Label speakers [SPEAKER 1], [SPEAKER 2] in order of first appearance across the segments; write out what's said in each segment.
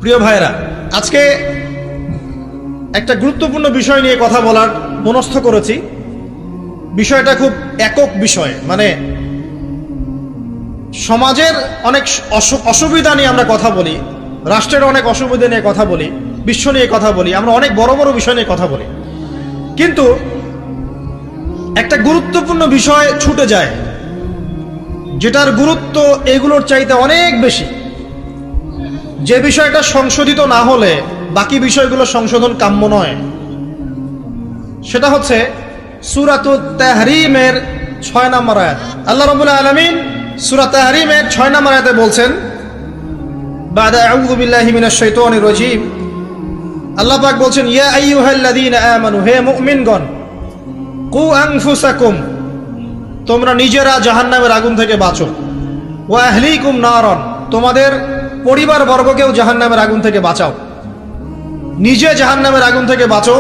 [SPEAKER 1] প্রিয় ভাইরা, আজকে একটা গুরুত্বপূর্ণ বিষয় নিয়ে কথা বলার মনস্থ করেছি। বিষয়টা খুব একক বিষয়, মানে সমাজের অনেক অসুবিধা নিয়ে আমরা কথা বলি, রাষ্ট্রের অনেক অসুবিধা নিয়ে কথা বলি, বিশ্ব নিয়ে কথা বলি, আমরা অনেক বড় বড় বিষয় নিয়ে কথা বলি, কিন্তু একটা গুরুত্বপূর্ণ বিষয় ছুটে যায়, যেটার গুরুত্ব এগুলোর চাইতে অনেক বেশি। যে বিষয়টা সংশোধিত না হলে বাকি বিষয়গুলো সংশোধন কাম্য নয়। সেটা হচ্ছে সূরাতুত তাহরীমের 6 নম্বর আয়াত। আল্লাহ রাব্বুল আলামিন সূরা তাহরীমের 6 নম্বর আয়াতে বলছেন, বাদা আউযু বিল্লাহি মিনাশ শাইতানির রাজীম, আল্লাহ পাক বলছেন, ইয়া আইয়ুহাল্লাযীনা আমানু, হে মুমিনগণ, কু আনফুসাকুম, তোমরা নিজেরা জাহান্নামের আগুন থেকে বাঁচো, ওয়া আহলিকুম নারান, তোমাদের পরিবার বর্গকেও জাহান্নামের আগুন থেকে বাঁচাও। নিজে জাহান্নামের আগুন থেকে বাঁচো,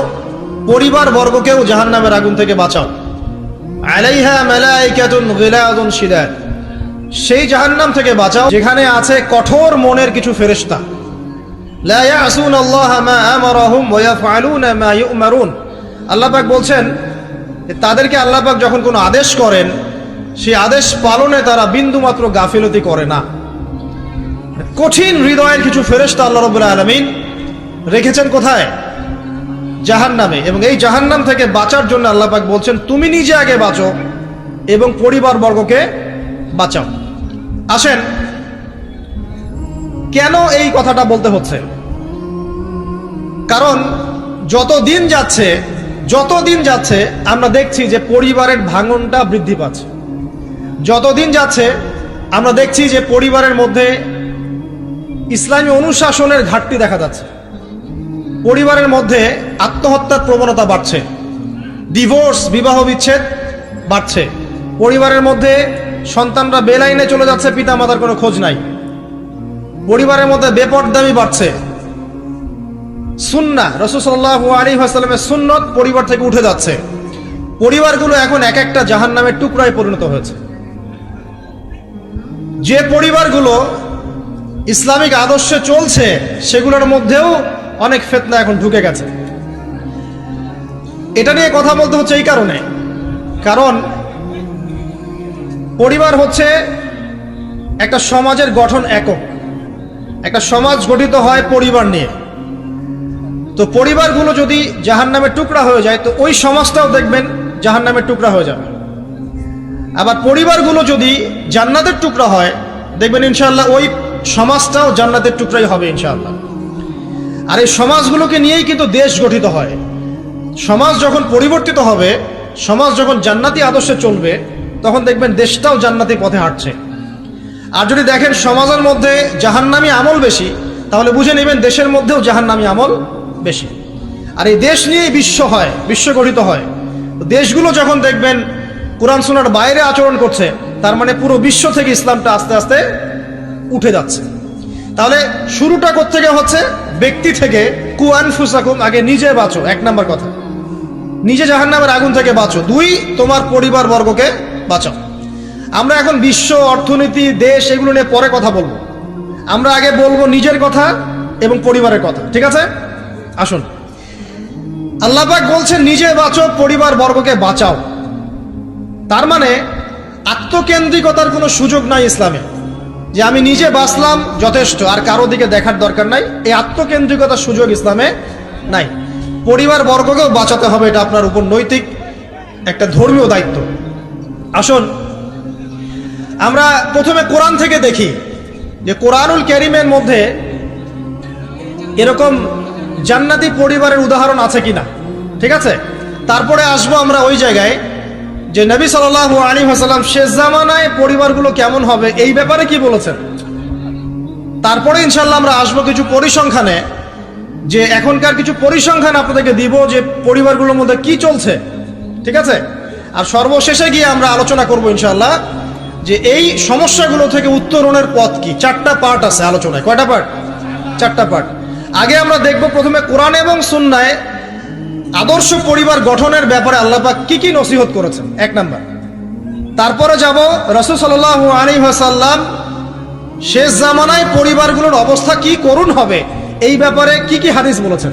[SPEAKER 1] পরিবার বর্গকেও জাহান্নামের আগুন থেকে বাঁচাও। আলাইহা মালাইকাতুন গিলাযুন শিদাদ, সেই জাহান্নাম থেকে বাঁচাও যেখানে আছে কঠোর মনের কিছু ফেরেশতা। লা ইয়াসুনাল্লাহা মা আমারাহুম ওয়া ইয়াফআলুনা মা ইউমারুন, আল্লাহ পাক বলছেন তাদেরকে আল্লাহ পাক যখন কোনো আদেশ করেন সেই আদেশ পালনে তারা বিন্দুমাত্র গাফিলতি করে না। কঠিন হৃদয়ের কিছু ফেরেশতা আল্লাহ রাব্বুল আলামিন রেখেছেন কোথায়? জাহান্নামে। এবং এই জাহান্নাম থেকে বাঁচার জন্য আল্লাহ পাক বলছেন তুমি নিজে আগে বাঁচো এবং পরিবার বর্গকে বাঁচাও। আসেন, কেন এই কথাটা বলতে হচ্ছে? কারণ যত দিন যাচ্ছে আমরা দেখছি যে পরিবারের ভাঙনটা বৃদ্ধি পাচ্ছে। যত দিন যাচ্ছে আমরা দেখছি যে পরিবারের মধ্যে ইসলামী অনুশাসনের ঘাটতি দেখা যাচ্ছে। পরিবারের মধ্যে আত্মহত্যার প্রবণতা বাড়ছে, ডিভোর্স, বিবাহ বিচ্ছেদ বাড়ছে। পরিবারের মধ্যে সন্তানরা বেলাইনে চলে যাচ্ছে, পিতা মাতার কোনো খোঁজ নাই। পরিবারের মধ্যে বেপরদামি বাড়ছে। সুন্নাহ, রাসূল সাল্লাল্লাহু আলাইহি ওয়াসাল্লামের সুন্নত পরিবার থেকে উঠে যাচ্ছে। পরিবারগুলো এখন এক একটা জাহান্নামের টুকরায় পরিণত হয়েছে। যে পরিবারগুলো ইসলামিক আদর্শে চলছে সেগুলোর মধ্যেও অনেক ফিতনা এখন ঢুকে গেছে। এটা নিয়ে কথা বলতে হচ্ছে এই কারণে, কারণ পরিবার হচ্ছে একটা সমাজের গঠন একক। একটা সমাজ গঠিত হয় পরিবার নিয়ে। তো পরিবারগুলো যদি জাহান্নামের টুকরা হয়ে যায় তো ওই সমাজটাও দেখবেন জাহান্নামের টুকরা হয়ে যাবে। আবার পরিবারগুলো যদি জান্নাতের টুকরা হয় দেখবেন ইনশাআল্লাহ ওই সমাজটাও জান্নাতের টুকরাই হবে ইনশাআল্লাহ। আর এই সমাজগুলোকে নিয়েই কিন্তু দেশ গঠিত হয়। সমাজ যখন পরিবর্তিত হবে, সমাজ যখন জান্নাতি আদর্শে চলবে, তখন দেখবেন দেশটাও জান্নাতি পথে হাঁটছে। আর যদি দেখেন সমাজের মধ্যে জাহান্নামী আমল বেশি, তাহলে বুঝে নেবেন দেশের মধ্যেও জাহান্নামী আমল বেশি। আর এই দেশ নিয়েই বিশ্ব হয়, বিশ্ব গঠিত হয়। দেশগুলো যখন দেখবেন কোরআন সুন্নাহর বাইরে আচরণ করছে, তার মানে পুরো বিশ্ব থেকে ইসলামটা আস্তে আস্তে উঠে যাচ্ছে। তাহলে শুরুটা কোত্থেকে হচ্ছে? ব্যক্তি থেকে। কু আনফুসাকুম, আগে নিজে বাঁচো, 1 নম্বর কথা। নিজে জাহান্নামের আগুন থেকে বাঁচো। 2, তোমার পরিবার বর্গকে বাঁচাও। আমরা এখন বিশ্ব, অর্থনীতি, দেশ এগুলো নিয়ে পরে কথা বলবো। আমরা আগে বলবো নিজের কথা এবং পরিবারের কথা, ঠিক আছে? আসুন, আল্লাহ পাক বলছেন নিজে বাঁচো, পরিবার বর্গকে বাঁচাও। তার মানে আত্মকেন্দ্রিকতার কোনো সুযোগ নাই ইসলামে, যে আমি নিজে বাঁচলাম যথেষ্ট, আর কারো দিকে দেখার দরকার নাই। এই আত্মকেন্দ্রিকতার সুযোগ ইসলামে নাই। পরিবার বর্গকেও বাঁচাতে হবে, এটা আপনার উপর নৈতিক একটা ধর্মীয় দায়িত্ব। আসুন, আমরা প্রথমে কোরআন থেকে দেখি যে কোরআনুল কারীমের মধ্যে এরকম জান্নাতি পরিবারের উদাহরণ আছে কিনা, ঠিক আছে? তারপরে আসবো আমরা ওই জায়গায় যে নবী সাল্লাল্লাহু আলাইহি ওয়াসাল্লাম শেষ জামানায় পরিবারগুলো কেমন হবে এই ব্যাপারে কি বলেছেন। তারপরে ইনশাআল্লাহ আমরা আসবো কিছু পরিসংখ্যানে, যে এখনকার কিছু পরিসংখ্যান আপনাদেরকে দিব যে পরিবারগুলোর মধ্যে কি চলছে, ঠিক আছে? আর সর্বশেষে গিয়ে আমরা আলোচনা করব ইনশাআল্লাহ যে এই সমস্যাগুলো থেকে উত্তরণের পথ কি। 4টা পার্ট আছে আলোচনায়। কয়টা পার্ট? 4টা পার্ট। আগে আমরা দেখব প্রথমে কোরআন এবং সুন্নায় আদর্শ পরিবার গঠনের ব্যাপারে আল্লাহ পাক কি কি নসিহত করেছেন, 1 নাম্বার। তারপরে যাব রাসূল সাল্লাল্লাহু আলাইহি ওয়াসাল্লাম শেষ জামানায় পরিবারগুলোর অবস্থা কি করুণ হবে এই ব্যাপারে কি কি হাদিস বলেছেন।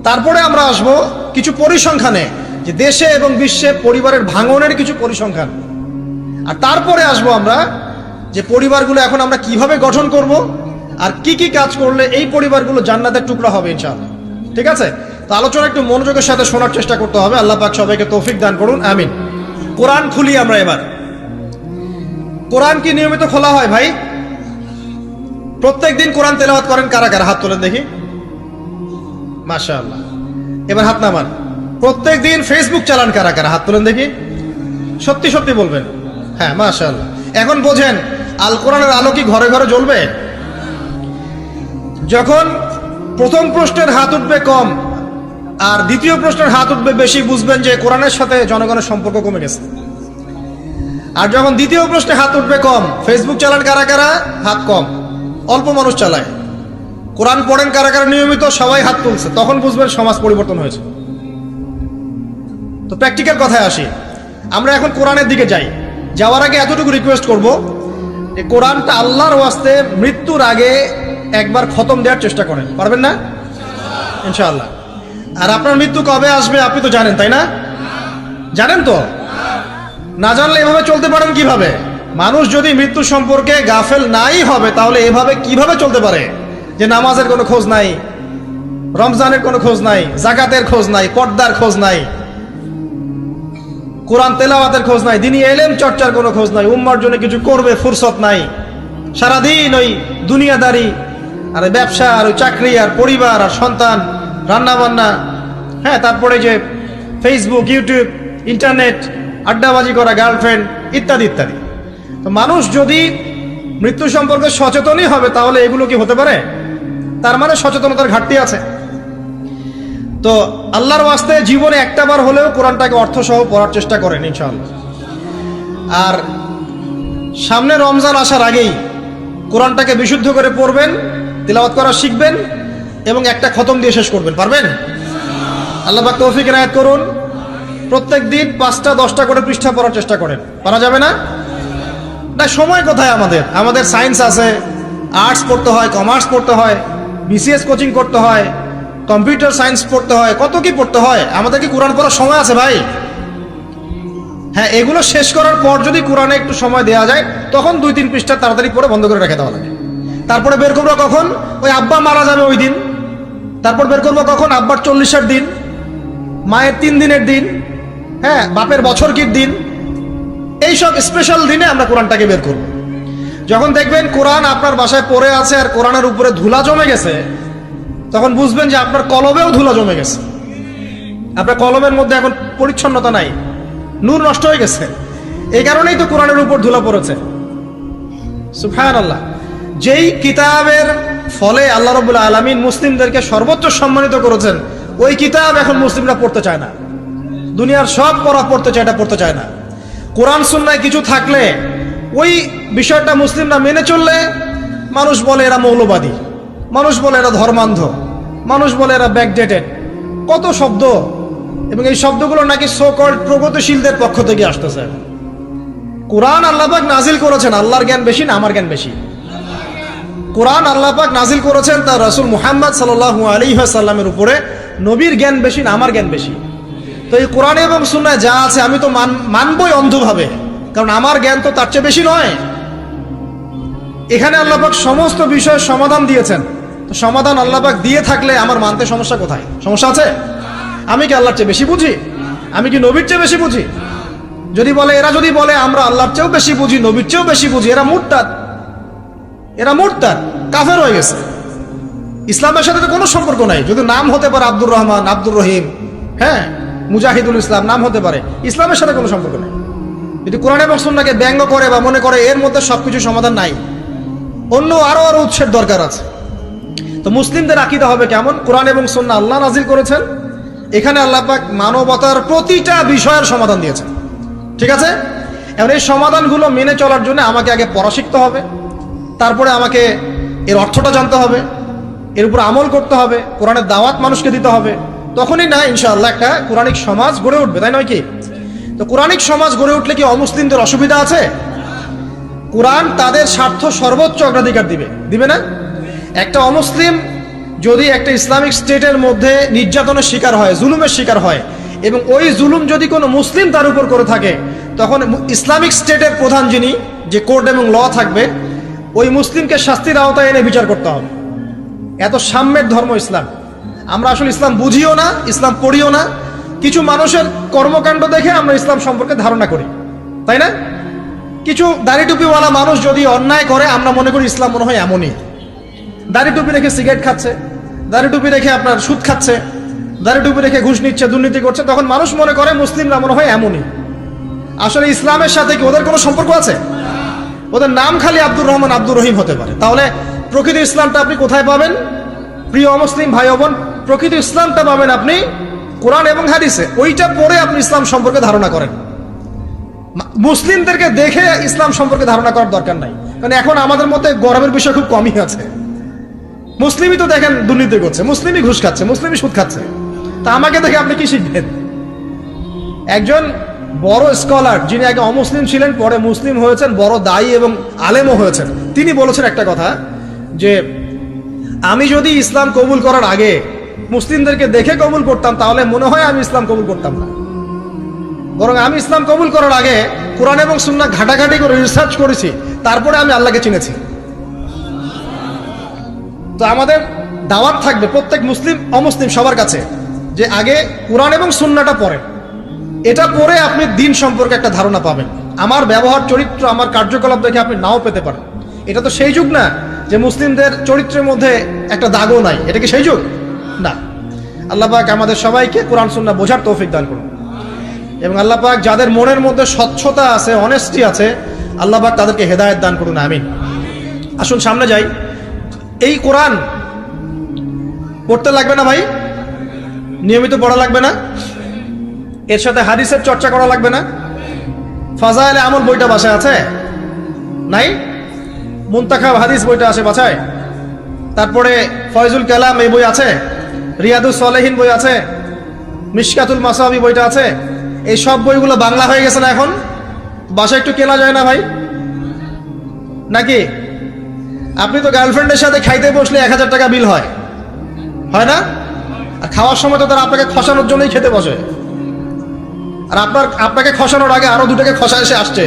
[SPEAKER 1] তারপরে আমরা আসব কিছু পরিসংখ্যানে, যে দেশে এবং বিশ্বে পরিবারের ভাঙনের কিছু পরিসংখ্যান। আর তারপরে আসবো আমরা যে পরিবারগুলো এখন আমরা কিভাবে গঠন করব, আর কি কি কাজ করলে এই পরিবারগুলো জান্নাতের টুকরা হবে ইনশাআল্লাহ। ঠিক আছে, তো আলোচনা একটু মনোযোগের সাথে শোনার চেষ্টা করতে হবে। আল্লাহ পাক সবাইকে তৌফিক দান করুন, আমিন। কোরআন খুলি আমরা এবার। কোরআন কি নিয়মিত খোলা হয় ভাই? প্রত্যেকদিন কোরআন তেলাওয়াত করেন কারা কারা? হাত তোলেন দেখি। মাশাআল্লাহ, এবার হাত নামান। প্রত্যেকদিন ফেসবুক চালান কারা কারা? হাত তোলেন দেখি। সত্যি সত্যি বলবেন। হ্যাঁ, মাশাআল্লাহ। এখন বোঝেন আল কোরআনের আলো কি ঘরে ঘরে জ্বলবে? যখন প্রথম প্রশ্নের হাত উঠবে কম আর দ্বিতীয় প্রশ্নের হাত উঠবে বেশি, বুঝবেন যে কোরআনের সাথে জনগণের সম্পর্ক কমে গেছে। আর যখন দ্বিতীয় প্রশ্নে হাত উঠবে কম, ফেসবুক চালান কারা কারা? হাত কম, অল্প মানুষ চালায়। কোরআন পড়েন কারা কারা নিয়মিত? সবাই হাত তুলছে, তখন বুঝবেন সমাজ পরিবর্তন হয়েছে। তো প্র্যাকটিক্যাল কথায় আসি, আমরা এখন কোরআনের দিকে যাই। যাওয়ার আগে এতটুকু রিকোয়েস্ট করব যে কোরআনটা আল্লাহর ওয়াস্তে মৃত্যুর আগে একবার খতম দেওয়ার চেষ্টা করেন। পারবেন না? ইনশাআল্লাহ। আর আপনার মৃত্যু কবে আসবে আপনি তো জানেন, তাই না? জানেন তো? না জানলে এভাবে চলতে পারেন কিভাবে? মানুষ যদি মৃত্যু সম্পর্কে গাফেল নাই হবে, তাহলে এভাবে কিভাবে চলতে পারে যে নামাজের কোনো খোঁজ নাই, রমজানের কোনো খোঁজ নাই, জাকাতের খোঁজ নাই, পর্দার খোঁজ নাই, কোরআন তেলাওয়াতের খোঁজ নাই, দিনী এলেম চর্চার কোনো খোঁজ নাই, উম্মার জন্য কিছু করবে ফুরসত নাই, সারাদিন ওই দুনিয়াদারি আর ব্যবসা আর ওই চাকরি আর পরিবার আর সন্তান, রান্না বান্না, হ্যাঁ, তারপরে যে ফেসবুক, ইউটিউব, ইন্টারনেট, আড্ডাবাজি করা, গার্লফ্রেন্ড ইত্যাদি ইত্যাদি। তো মানুষ যদি মৃত্যু সম্পর্কে সচেতনই হবে, তাহলে এগুলো কি হতে পারে? তার মানে সচেতনতার ঘাটতি আছে। তো আল্লাহর ওয়াস্তে জীবনে একটাবার হলেও কোরআনটাকে অর্থসহ পড়ার চেষ্টা করেন ইনশাআল্লাহ। আর সামনে রমজান আসার আগেই কোরআনটাকে বিশুদ্ধ করে পড়বেন, তিলাওয়াত করা শিখবেন এবং একটা খতম দিয়ে শেষ করবেন। পারবেন? আল্লাহ পাক তৌফিক ইনায়াত করুন। প্রত্যেক দিন 5টা 10টা করে পৃষ্ঠা পড়ার চেষ্টা করেন। পারা যাবে না? না, সময় কোথায় আমাদের? আমাদের সায়েন্স আছে, আর্টস পড়তে হয়, কমার্স পড়তে হয়, বিসিএস কোচিং করতে হয়, কম্পিউটার সায়েন্স পড়তে হয়, কত কি পড়তে হয়। আমাদের কি কোরআন পড়ার সময় আছে ভাই? হ্যাঁ, এগুলো শেষ করার পর যদি কোরআনে একটু সময় দেওয়া যায়, তখন 2-3 পৃষ্ঠা তাড়াতাড়ি পড়ে বন্ধ করে রেখে দেওয়া লাগে। তারপরে বের করবো কখন? ওই আব্বা মারা যাবে ওই দিন। তারপর বের করবো কখন? আব্বার 40-এর দিন, মায়ের 3 দিনের দিন, হ্যাঁ, বাপের বছর কির দিন। এইসব স্পেশাল দিনে আমরা কোরআনটাকে বের করব। যখন দেখবেন কোরআন আপনার বাসায় পড়ে আছে আর কোরআনের উপরে ধুলা জমে গেছে, তখন বুঝবেন যে আপনার কলমেও ধুলা জমে গেছে। আপনার কলমের মধ্যে এখন পরিচ্ছন্নতা নাই, নূর নষ্ট হয়ে গেছে। এই কারণেই তো কোরআনের উপর ধুলা পড়েছে। সুবহানাল্লাহ। যেই কিতাবের ফলে আল্লাহ রাব্বুল আলামিন মুসলিমদেরকে সর্বোচ্চ সম্মানিত করেছেন, ওই কিতাব এখন মুসলিমরা পড়তে চায় না। দুনিয়ার সব পড়তে চায়, এটা পড়তে চায় না। কোরআন সুন্নায় কিছু থাকলে ওই বিষয়টা মুসলিমরা মেনে চললে মানুষ বলে এরা মৌলবাদী, মানুষ বলে এরা ধর্মান্ধ, মানুষ বলে এরা ব্যাকডেটেড, কত শব্দ। এবং এই শব্দগুলো নাকি সো কল্ড প্রগতিশীলদের পক্ষ থেকে আসতেছে। কোরআন আল্লাহ পাক নাজিল করেছেন, আল্লাহর জ্ঞান বেশি না আমার জ্ঞান বেশি? কোরআন আল্লাহ পাক নাজিল করেছেন তার রাসূল মুহাম্মদ সাল্লাল্লাহু আলাইহি ওয়াসাল্লামের উপরে, নবীর জ্ঞান বেশি না আমার জ্ঞান বেশি? তো এই কোরআন এবং সুন্নায় যা আছে আমি তো মানবই অন্ধভাবে, কারণ আমার জ্ঞান তো তার চেয়ে বেশি নয়। এখানে আল্লাহ পাক সমস্ত বিষয়ের সমাধান দিয়েছেন। তো সমাধান আল্লাহ পাক দিয়ে থাকলে আমার মানতে সমস্যা কোথায়? সমস্যা আছে? আমি কি আল্লাহর চেয়ে বেশি বুঝি? আমি কি নবীর চেয়ে বেশি বুঝি? এরা যদি বলে আমরা আল্লাহর চেয়েও বেশি বুঝি, নবীর চেয়েও বেশি বুঝি, এরা মুরতাদ, কাফের হয়ে গেছে। ইসলামের সাথে তো কোনো সম্পর্ক নাই। যদি নাম হতে পারে আব্দুর রহমান, আব্দুর রহিম, হ্যাঁ, মুজাহিদুল ইসলাম নাম হতে পারে, ইসলামের সাথে কোনো সম্পর্ক নেই। যদি কোরআন এবং সুন্নাহকে ব্যঙ্গ করে বা মনে করে এর মধ্যে সবকিছু সমাধান নাই, অন্য আরো উৎসের দরকার আছে। তো মুসলিমদের আকীদা হবে কেমন? কোরআন এবং সুন্নাহ আল্লাহ নাজিল করেছেন, এখানে আল্লাহ পাক মানবতার প্রতিটা বিষয়ের সমাধান দিয়েছেন। ঠিক আছে? এবার এই সমাধানগুলো মেনে চলার জন্য আমাকে আগে পড়া শিখতে হবে, তারপরে আমাকে এর অর্থটা জানতে হবে, এর উপর আমল করতে হবে, কোরআনের দাওয়াত মানুষকে দিতে হবে। তখনই না ইনশাআল্লাহ একটা কোরআনিক সমাজ গড়ে উঠবে, তাই নয় কি? তো কোরআনিক সমাজ গড়ে উঠলে কি অমুসলিমদের অসুবিধা আছে? কোরআন তাদের স্বার্থ সর্বোচ্চ অগ্রাধিকার দিবে না? একটা অমুসলিম যদি একটা ইসলামিক স্টেটের মধ্যে নির্যাতনের শিকার হয়, জুলুমের শিকার হয়, এবং ওই জুলুম যদি কোনো মুসলিম তার উপর করে থাকে, তখন ইসলামিক স্টেটের প্রধান যিনি, যে কোর্ট এবং ল থাকবে, ওই মুসলিমকে শাস্তির আওতায় এনে বিচার করতে হবে। এত সাম্যের ধর্ম ইসলাম। আমরা আসলে ইসলাম বুঝিও না, ইসলাম পড়িও না, কিছু মানুষের কর্মকাণ্ড দেখে আমরা ইসলাম সম্পর্কে ধারণা করি, তাই না? কিছু দাড়ি টুপিওয়ালা মানুষ যদি অন্যায় করে, আমরা মনে করি ইসলাম মনে হয় এমনই। দাড়ি টুপি রেখে সিগারেট খাচ্ছে, দাড়ি টুপি রেখে আপনার সুদ খাচ্ছে, দাড়ি টুপি রেখে ঘুষ নিচ্ছে, দুর্নীতি করছে, তখন মানুষ মনে করে মুসলিমরা মনে হয় এমনই। আসলে ইসলামের সাথে কি ওদের কোনো সম্পর্ক আছে? ওদের নাম খালি আব্দুর রহমান, আব্দুর রহিম হতে পারে। তাহলে প্রকৃত ইসলামটা আপনি কোথায় পাবেন? প্রিয় মুসলিম ভাই বোন, প্রকৃত ইসলামটা পাবেন আপনি কোরআন এবং হাদিসে। ওইটা পড়ে আপনি ইসলাম সম্পর্কে ধারণা করেন। মুসলিমদেরকে দেখে ইসলাম সম্পর্কে ধারণা করার দরকার নাই, কারণ এখন আমাদের মধ্যে গর্বের বিষয় খুব কমই আছে। মুসলিমই তো দেখেন দুর্নীতি করছে, মুসলিমই ঘুষ খাচ্ছে, মুসলিমই সুদ খাচ্ছে, তা আমাকে দেখে আপনি কি শিখবেন? একজন বড় স্কলার, যিনি আগে অমুসলিম ছিলেন, পরে মুসলিম হয়েছেন, বড় দায়ী এবং আলেমও হয়েছেন, তিনি বলেছেন একটা কথা, যে আমি যদি ইসলাম কবুল করার আগে মুসলিমদেরকে দেখে কবুল করতাম, তাহলে মনে হয় আমি ইসলাম কবুল করতাম না। বরং আমি ইসলাম কবুল করার আগে কোরআন এবং সুন্নাহ ঘাটাঘাটি করে রিসার্চ করেছি, তারপরে আমি আল্লাহকে চিনেছি। তো আমাদের দাওয়াত থাকবে প্রত্যেক মুসলিম অমুসলিম সবার কাছে, যে আগে কোরআন এবং সুন্নাহটা পড়েন। এটা পড়ে আপনি দিন সম্পর্কে একটা ধারণা পাবেন। আমার ব্যবহার, চরিত্র, আমার কার্যকলাপ দেখে আপনি নাও পেতে পারেন। এটা তো সেই যুগ না যে মুসলিমদের চরিত্রের মধ্যে একটা দাগও নাই। এটা কি সেই যুগ? না। আল্লাহ পাক আমাদের সবাইকে কোরআন সুন্নাহ বোঝার তৌফিক দান করুন, এবং আল্লাহ পাক যাদের মনের মধ্যে স্বচ্ছতা আছে, অনেস্টি আছে, আল্লাহ পাক তাদেরকে হেদায়েত দান করুন, আমিন। আসুন সামনে যাই। এই কোরআন পড়তে লাগবে না ভাই? নিয়মিত পড়া লাগবে না? এর সাথে হাদিসের চর্চা করা লাগবে না? ফাজাইলে আমল বইটা বাসায় আছে? নাই? মুনতাখাব হাদিস বইটা আছে বাসায়? তারপরে ফয়জুল কালাম এই বই আছে, রিয়াদুস সালেহিন বই আছে, মিশকাতুল মাসাবি বইটা আছে। এই সব বইগুলো বাংলা হয়ে গেছে না এখন? বাসায় একটু কেনা যায় না ভাই? নাকি? আপনি তো গার্লফ্রেন্ডের সাথে খাইতে বসলে 1000 টাকা বিল হয়, হয় না? আর খাওয়ার সময় তো তারা আপনাকে খসানোর জন্যই খেতে বসে, আর আপনাকে খসানোর আগে আরো 2 টাকা খসা এসে আসছে।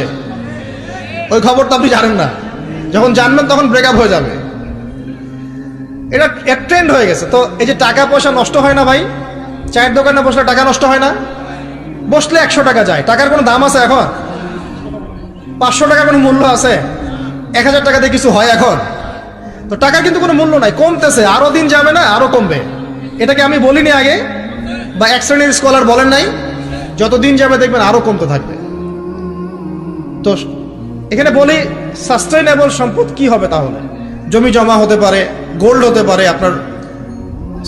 [SPEAKER 1] ওই খবর তো আপনি জানেন না। যখন জানবেন তখন ব্রেকআপ হয়ে যাবে। এটা এক ট্রেন্ড হয়ে গেছে। তো এই যে টাকা পয়সা নষ্ট হয় না ভাই? চায়ের দোকানে বসলে টাকা নষ্ট হয় না? বসলে 100 টাকা যায়। টাকার কোনো দাম আছে এখন? 500 টাকা কোনো মূল্য আছে? 1000 টাকা দিয়ে কিছু হয় এখন? তো টাকার কিন্তু কোনো মূল্য নাই, কমতেছে। আরো দিন যাবে না, আরো কমবে। এটাকে আমি বলিনি আগে, বা এক শ্রেণীর স্কলার বলেন নাই? যত দিন যাবে দেখবেন আরো কমতে থাকবে। তো এখানে বলি, সাস্টেইনেবল সম্পদ কি হবে? তাহলে জমি জমা হতে পারে, গোল্ড হতে পারে, আপনার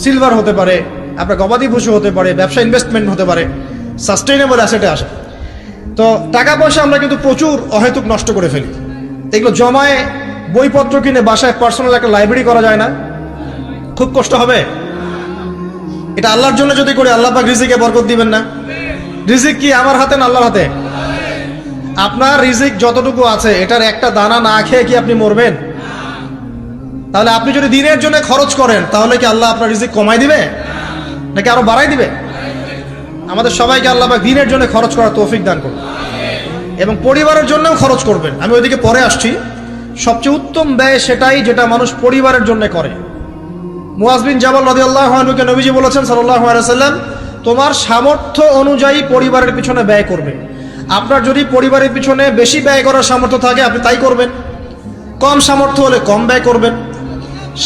[SPEAKER 1] সিলভার হতে পারে, আপনার গবাদি পশু হতে পারে, ব্যবসা ইনভেস্টমেন্ট হতে পারে, সাস্টেইনেবল অ্যাসেটে আসে। তো টাকা পয়সা আমরা কিন্তু প্রচুর অহেতুক নষ্ট করে ফেলি। এগুলো জমায়ে বইপত্র কিনে বাসায় পার্সোনাল একটা লাইব্রেরি করা যায় না? খুব কষ্ট হবে। এটা আল্লাহর জন্য যদি করি, আল্লাহ পাক রিজিকে বরকত দিবেন না? রিজিক কি আমার হাতে না আল্লাহর হাতে? আপনার রিজিক যতটুকু আছে, এটার একটা দানা না খেয়ে কি আপনি মরবেন? তাহলে আপনি যদি দিনের জন্য খরচ করেন, তাহলে কি আল্লাহ আপনার রিজিক কমাই দিবে নাকি আরো বাড়াই দিবে? আমাদের সবাইকে আল্লাহ পাক দিনের জন্য খরচ করার তৌফিক দান করুন, এবং পরিবারের জন্যও খরচ করবেন। আমি ওইদিকে পরে আসছি। সবচেয়ে উত্তম ব্যয় সেটাই যেটা মানুষ পরিবারের জন্য করে। মুআজ বিন জাবাল রাদিয়াল্লাহু আনহুকে নবীজি বলেছেন সাল্লাল্লাহু আলাইহি ওয়াসাল্লাম, তোমার সামর্থ্য অনুযায়ী পরিবারের পিছনে ব্যয় করবে। আপনার যদি পরিবারের পিছনে বেশি ব্যয় করার সামর্থ্য থাকে, আপনি তাই করবেন। কম সামর্থ্য হলে কম ব্যয় করবেন।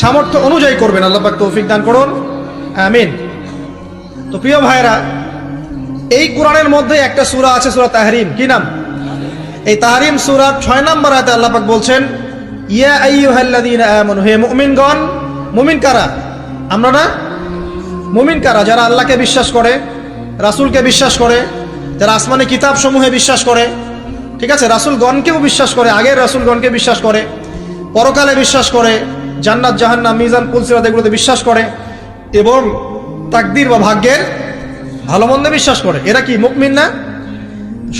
[SPEAKER 1] সামর্থ্য অনুযায়ী করবেন। আল্লাহ পাক তৌফিক দান করুন, আমিন। তো প্রিয় ভাইরা, এই কোরআনের মধ্যে একটা সূরা আছে, সূরা তাহরিম। কি নাম? এই তাহরিম সূরার 6 নম্বর আয়াতে আল্লাহ পাক বলছেন, ইয়া আইয়ুহাল্লাযীনা আমানু, হে মুমিনগণ। মুমিন কারা? আমরা না? মুমিন কারা? যারা আল্লাহকে বিশ্বাস করে, রাসূলকে বিশ্বাস করে, যারা আসমানি কিতাব সমূহে বিশ্বাস করে, ঠিক আছে, রাসূলগণকেও বিশ্বাস করে, আগের রাসূলগণকে বিশ্বাস করে, পরকালে বিশ্বাস করে, জান্নাত জাহান্নাম মিজান পুলসিরাত এগুলোতে বিশ্বাস করে, এবং তাকদীর বা ভাগ্যের ভালো মন্দে বিশ্বাস করে। এরা কি মুমিন না?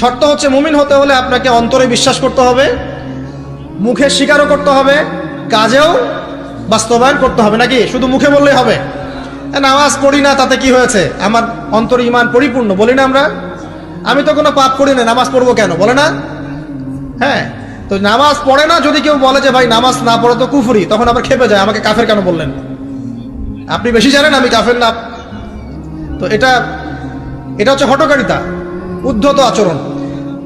[SPEAKER 1] শর্ত হচ্ছে, মুমিন হতে হলে আপনাকে অন্তরে বিশ্বাস করতে হবে, মুখে স্বীকারও করতে হবে, কাজেও বাস্তবায়ন করতে হবে নাকি? শুধু মুখে বললেই হবে? নামাজ পড়ি না তাতে কি হয়েছে, আমার অন্তর ঈমান পরিপূর্ণ, বলি না আমরা? আমি তো কোনো পাপ করি না, নামাজ পড়বো কেন, বলে না? হ্যাঁ, তো নামাজ পড়ে না যদি কেউ বলে যে ভাই নামাজ না পড়ে তো কুফরি, তখন আবার খেপে যায়, আমাকে কাফের কেন বললেন? আপনি বেশি জানেন আমি কাফের না। তো এটা হচ্ছে হঠকারিতা, উদ্ধত আচরণ।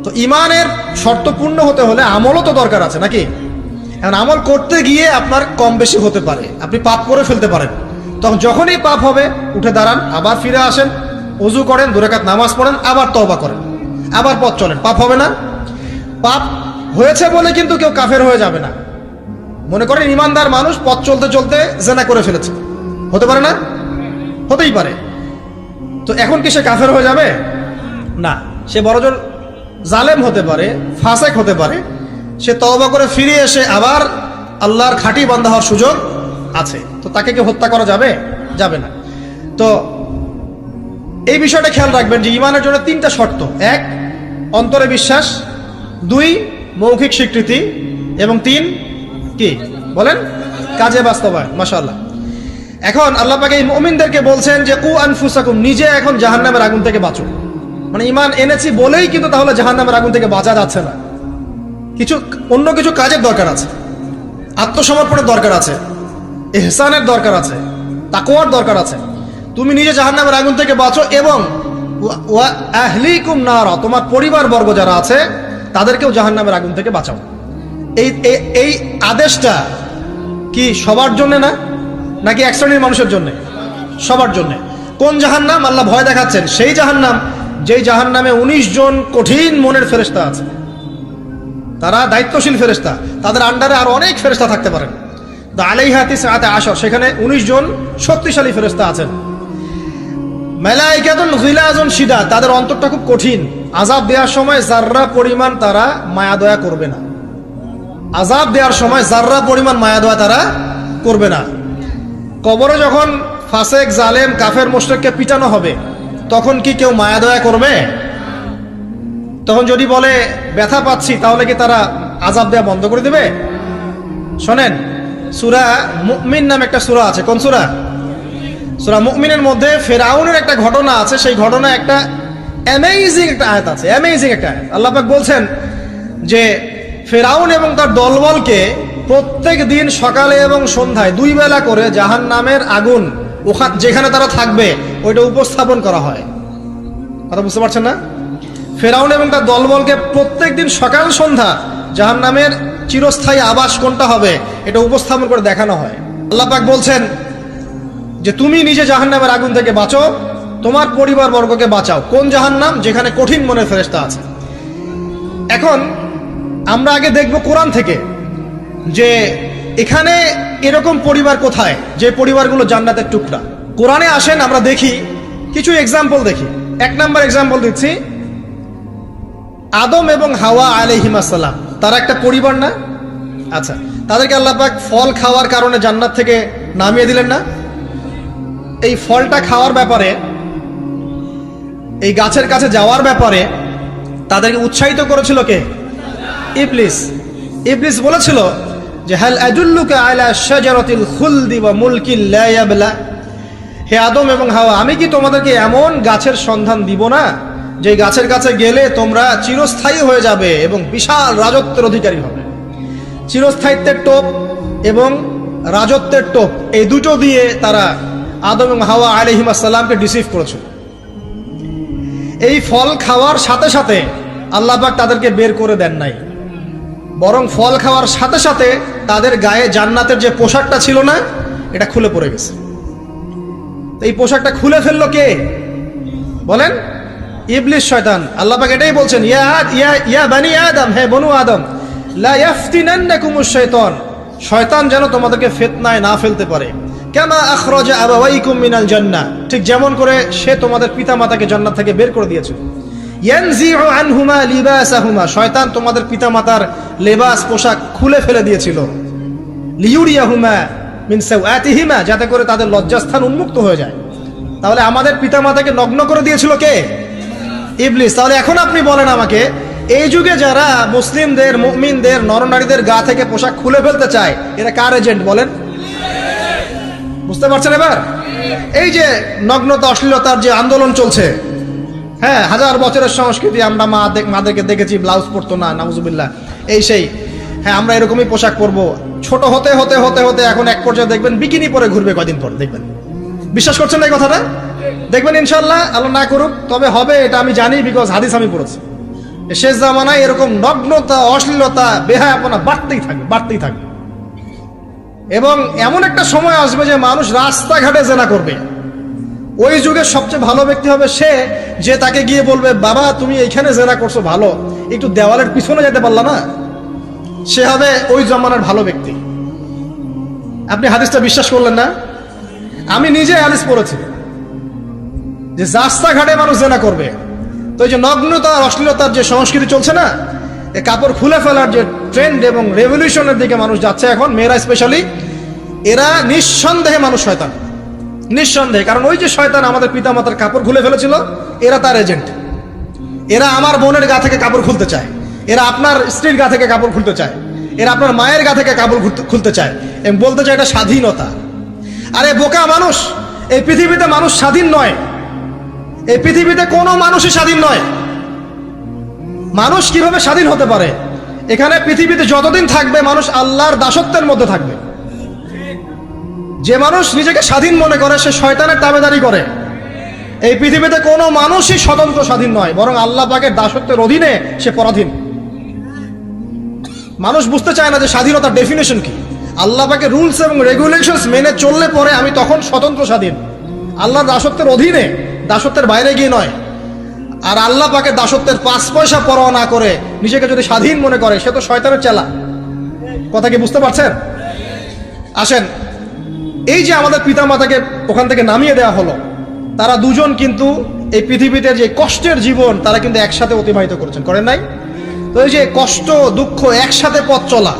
[SPEAKER 1] তো ঈমানের শর্ত পূর্ণ হতে হলে আমলও তো দরকার আছে নাকি? এখন আমল করতে গিয়ে আপনার কম বেশি হতে পারে, আপনি পাপ করে ফেলতে পারেন। তখন যখনই পাপ হবে উঠে দাঁড়ান, আবার ফিরে আসেন, ওযু করেন, 2 রাকাত নামাজ পড়েন, আবার তওবা করেন, আবার পথ চলেন, পাপ হবে না? পাপ হয়েছে বলে কিন্তু কেউ কাফের হয়ে যাবে না। মনে করেন ইমানদার মানুষ পথ চলতে চলতে জেনা করে ফেলেছে, হতে পারে না? হতেই পারে। তো এখন কি সে কাফের হয়ে যাবে? না, সে বড়জোর জালেম হতে পারে, ফাসেক হতে পারে। সে তওবা করে ফিরে এসে আবার আল্লাহর খাঁটি বান্দা হওয়ার সুযোগ আছে। তো তাকে কি হত্যা করা যাবে? যাবে না। তো এই বিষয়টা খেয়াল রাখবেন যে ঈমানের জন্য 3টা শর্ত: 1 অন্তরে বিশ্বাস, 2 মৌখিক স্বীকৃতি, এবং 3 কি বলেন? কাজে বাস্তবায়ন। মাশাআল্লাহ। এখন আল্লাহ পাক এই মুমিনদেরকে বলছেন যে কু আনফুসাকুম, নিজে এখন জাহান্নামের আগুন থেকে বাঁচো। মানে ঈমান এনেছি বলেই কিন্তু তাহলে জাহান্নামের আগুন থেকে বাঁচা যাচ্ছে না। অন্য কিছু কাজের দরকার আছে, আত্মসমর্পণের দরকার আছে, ইহসানের দরকার আছে, তাকওয়ার দরকার আছে। তুমি নিজে জাহান্নামের আগুন থেকে বাঁচো এবং ওয়া আহলিকুম নারা, তোমার পরিবার বর্গ যারা আছে তাদেরকেও জাহান্নামের আগুন থেকে বাঁচাও। এই আদেশটা কি সবার জন্য না, নাকি এক শ্রেণীর মানুষের জন্য? সবার জন্য। কোন জাহান্নাম? আল্লাহ ভয় দেখাচ্ছেন সেই জাহান্নাম যেই জাহান্নামে 19 জন কঠিন মনের ফেরেশতা আছে। তারা দায়িত্বশীল ফেরেশতা, তাদের আন্ডারে আরো অনেক ফেরেশতা থাকতে পারেন। আলাইহা তিসআতা আশর, সেখানে 19 জন শক্তিশালী ফেরেশতা আছেন। মালায়েকাতুন গিলাজুন শিদাদ, তাদের অন্তরটা খুব কঠিন। আযাব দেওয়ার সময় যাররা পরিমাণ তারা মায়া দয়া করবে না। আযাব দেওয়ার সময় যাররা পরিমাণ মায়া দয়া তারা করবে না। কবরে যখন ফাসেক, জালেম, কাফের, মুশরিককে পিটানো হবে তখন কি কেউ মায়া দয়া করবে? তখন যদি বলে ব্যথা পাচ্ছি, তাহলে কি তারা আযাব দেওয়া বন্ধ করে দেবে? শোনেন, সূরা মুমিন নামে একটা সূরা আছে। কোন সূরা? সূরা মুমিনের মধ্যে ফিরআউনের একটা ঘটনা আছে। সেই ঘটনা একটা অ্যামেজিং একটা আয়াত আছে, অ্যামেজিং একটা আয়াত। আল্লাহ পাক বলছেন যে ফিরআউন এবং তার দলবলকে প্রত্যেক দিন সকালে এবং সন্ধ্যায় 2 বেলা করে জাহান্নামের আগুন যেখানে তারা থাকবে ওইটা উপস্থাপন করা হয়। কথা বুঝতে পারছেন না? ফিরআউন এবং তার দলবলকে প্রত্যেক দিন সকাল সন্ধ্যা জাহান্নামের চিরস্থায়ী আবাস কোনটা হবে এটা উপস্থাপন করে দেখানো হয়। আল্লাহ পাক বলছেন যে তুমি নিজে জাহান্নামের আগুন থেকে বাঁচো, তোমার পরিবার বর্গকে বাঁচাও। কোন জাহান্নাম? যেখানে কঠিন মনের ফেরেশতা আছে। এখন আমরা আগে দেখব কোরআন থেকে যে এখানে এরকম পরিবার কোথায় যে পরিবারগুলো জান্নাতের টুকরা। কোরআনে আসেন, আমরা দেখি কিছু এক্সাম্পল দেখি। 1 নাম্বার এক্সাম্পল দিচ্ছি, আদম এবং হাওয়া আলাইহিস সালাম, তারা একটা পরিবার না? আচ্ছা, তাদেরকে আল্লাহ পাক ফল খাওয়ার কারণে জান্নাত থেকে নামিয়ে দিলেন না? এই ফলটা খাওয়ার ব্যাপারে, এই গাছের কাছে যাওয়ার ব্যাপারে তাদেরকে উৎসাহিত করেছিল কে? ইবলিস। ইবলিস বলেছিল যে হাল আদুল্লুকা আলা শাজারাতিল খুলদি ওয়া মুলকিন লা ইয়াবলা, হে আদম এবং হাওয়া, আমি কি তোমাদেরকে এমন গাছের সন্ধান দিব না যে গাছের কাছে গেলে তোমরা চিরস্থায়ী হয়ে যাবে এবং বিশাল রাজত্বের অধিকারী হবে। চিরস্থায়িত্বের টোপ এবং রাজত্বের টোপ, এই দুটো দিয়ে তারা আদম এবং হাওয়া আলাইহিস সালামকে ডিসিভ করেছিল। এই ফল খাওয়ার সাথে সাথে আল্লাহ পাক তাদেরকে বের করে দেন নাই, বরং ফল খাওয়ার সাথে সাথে তাদের গায়ে জান্নাতের যে পোশাকটা ছিল না এটা খুলে পড়ে গেছে। এই পোশাকটা খুলে ফেললো কে বলেন? ইবলিস, শয়তান। আল্লাহ পাক এটাই বলছেন, ইয়া বানি আদম, হে বনু আদম, লা ইয়াফতিনান্নাকুমুশ শাইতান, শয়তান যেন তোমাদেরকে ফিতনায় না ফেলতে পারে। কামা আখরাজা আবাওয়াইকুম মিনাল জান্নাহ, ঠিক যেমন করে সে তোমাদের পিতামাতাকে জান্নাত থেকে বের করে দিয়েছিল। ইয়ানজিউ আনহুমা লিবাসাহুমা, শয়তান তোমাদের পিতামাতার লেবাস, পোশাক খুলে ফেলে দিয়েছিল। লিউরিয়াহুমা মিন সাওআতিহিমা, যাতে করে তাদের লজ্জাস্থান উন্মুক্ত হয়ে যায়। তাহলে আমাদের পিতামাতাকে নগ্ন করে দিয়েছিল কে? ইবলিস। তাহলে এখন আপনি বলেন আমাকে, এই যুগে যারা মুসলিমদের, মুমিনদের, নরনারীদের গা থেকে পোশাক খুলে ফেলতে চায় এরা কার এজেন্ট বলেন? বুঝতে পারছেন এবার? এই যে নগ্নতা অশ্লীলতার যে আন্দোলন চলছে, হ্যাঁ, হাজার বছরের সংস্কৃতি, আমরা মাদেরকে দেখেছি ব্লাউজ পরতো না, নাউজুবিল্লাহ, এই সেই, হ্যাঁ আমরা এরকমই পোশাক পরবো। ছোট হতে হতে হতে হতে এখন এক পর্যায়ে দেখবেন বিকিনি পরে ঘুরবে কয়দিন পর, দেখবেন। বিশ্বাস করছেন না এই কথাটা? দেখবেন ইনশাল্লাহ, আল্লাহ না করুক, তবে হবে, এটা আমি জানি, বিকজ হাদিস আমি পড়েছি। শেষ জামানায় এরকম নগ্নতা, অশ্লীলতা, বেহায়াপনা বাড়তেই থাকবে, বাড়তেই থাকবে। এবং এমন একটা সময় আসবে যে মানুষ রাস্তাঘাটে জেনা করবে। ওই যুগের সবচেয়ে ভালো ব্যক্তি হবে সে যে তাকে গিয়ে বলবে, বাবা তুমি এইখানে জেনা করছো, ভালো, একটু দেওয়ালের পিছনে যেতে পারলা না? সে হবে ওই জমানার ভালো ব্যক্তি। আপনি হাদিসটা বিশ্বাস করলেন না? আমি নিজে হাদিস পড়েছি যে রাস্তাঘাটে মানুষ জেনা করবে। তো এই যে নগ্নতা, অশ্লীলতার যে সংস্কৃতি চলছে না, এই কাপড় খুলে ফেলার যে ট্রেন্ড এবং রেভলিউশনের দিকে মানুষ যাচ্ছে এখন, মেয়েরা স্পেশালি, এরা নিঃসন্দেহে মানুষ শয়তান, নিঃসন্দেহে। কারণ ওই যে শয়তান আমাদের পিতামাতার কাপড় খুলে ফেলেছিল, এরা তার এজেন্ট। এরা আমার বোনের গা থেকে কাপড় খুলতে চায়, এরা আপনার স্ত্রীর গা থেকে কাপড় খুলতে চায়, এরা আপনার মায়ের গা থেকে কাপড় খুলতে চায় এবং বলতে চায় এটা স্বাধীনতা। আরে বোকা মানুষ, এই পৃথিবীতে মানুষ স্বাধীন নয়, এই পৃথিবীতে কোনো মানুষই স্বাধীন নয়। মানুষ কিভাবে স্বাধীন হতে পারে? এখানে পৃথিবীতে যতদিন থাকবে মানুষ আল্লাহর দাসত্বের মধ্যে থাকবে। যে মানুষ নিজেকে স্বাধীন মনে করে সে শয়তানের তাবেদারি করে। এই পৃথিবীতে কোনো মানুষই স্বতন্ত্র স্বাধীন নয়, বরং আল্লাহ পাকের দাসত্বের অধীনে সে পরাধীন। মানুষ বুঝতে চায় না যে স্বাধীনতার ডেফিনেশন কি। আল্লাহ পাকের রুলস এবং রেগুলেশনস মেনে চললে পরে আমি তখন স্বতন্ত্র স্বাধীন, আল্লাহর দাসত্বের অধীনে, দাসত্বের বাইরে গিয়ে নয়। আর আল্লাহ পাকের দাসত্বের 5 পয়সা পরোয়া না করে নিজেকে যদি স্বাধীন মনে করে সে তো শয়তানের চেলা। কথা কি বুঝতে পারছেন? আসেন, এই যে আমাদের পিতামাতাকে ওখান থেকে নামিয়ে দেওয়া হলো, তারা দুজন কিন্তু এই পৃথিবীতে যে কষ্টের জীবন তারা কিন্তু একসাথে অতিবাহিত করেছেন, করেন নাই? তো এই যে কষ্ট দুঃখ একসাথে পথ চলা,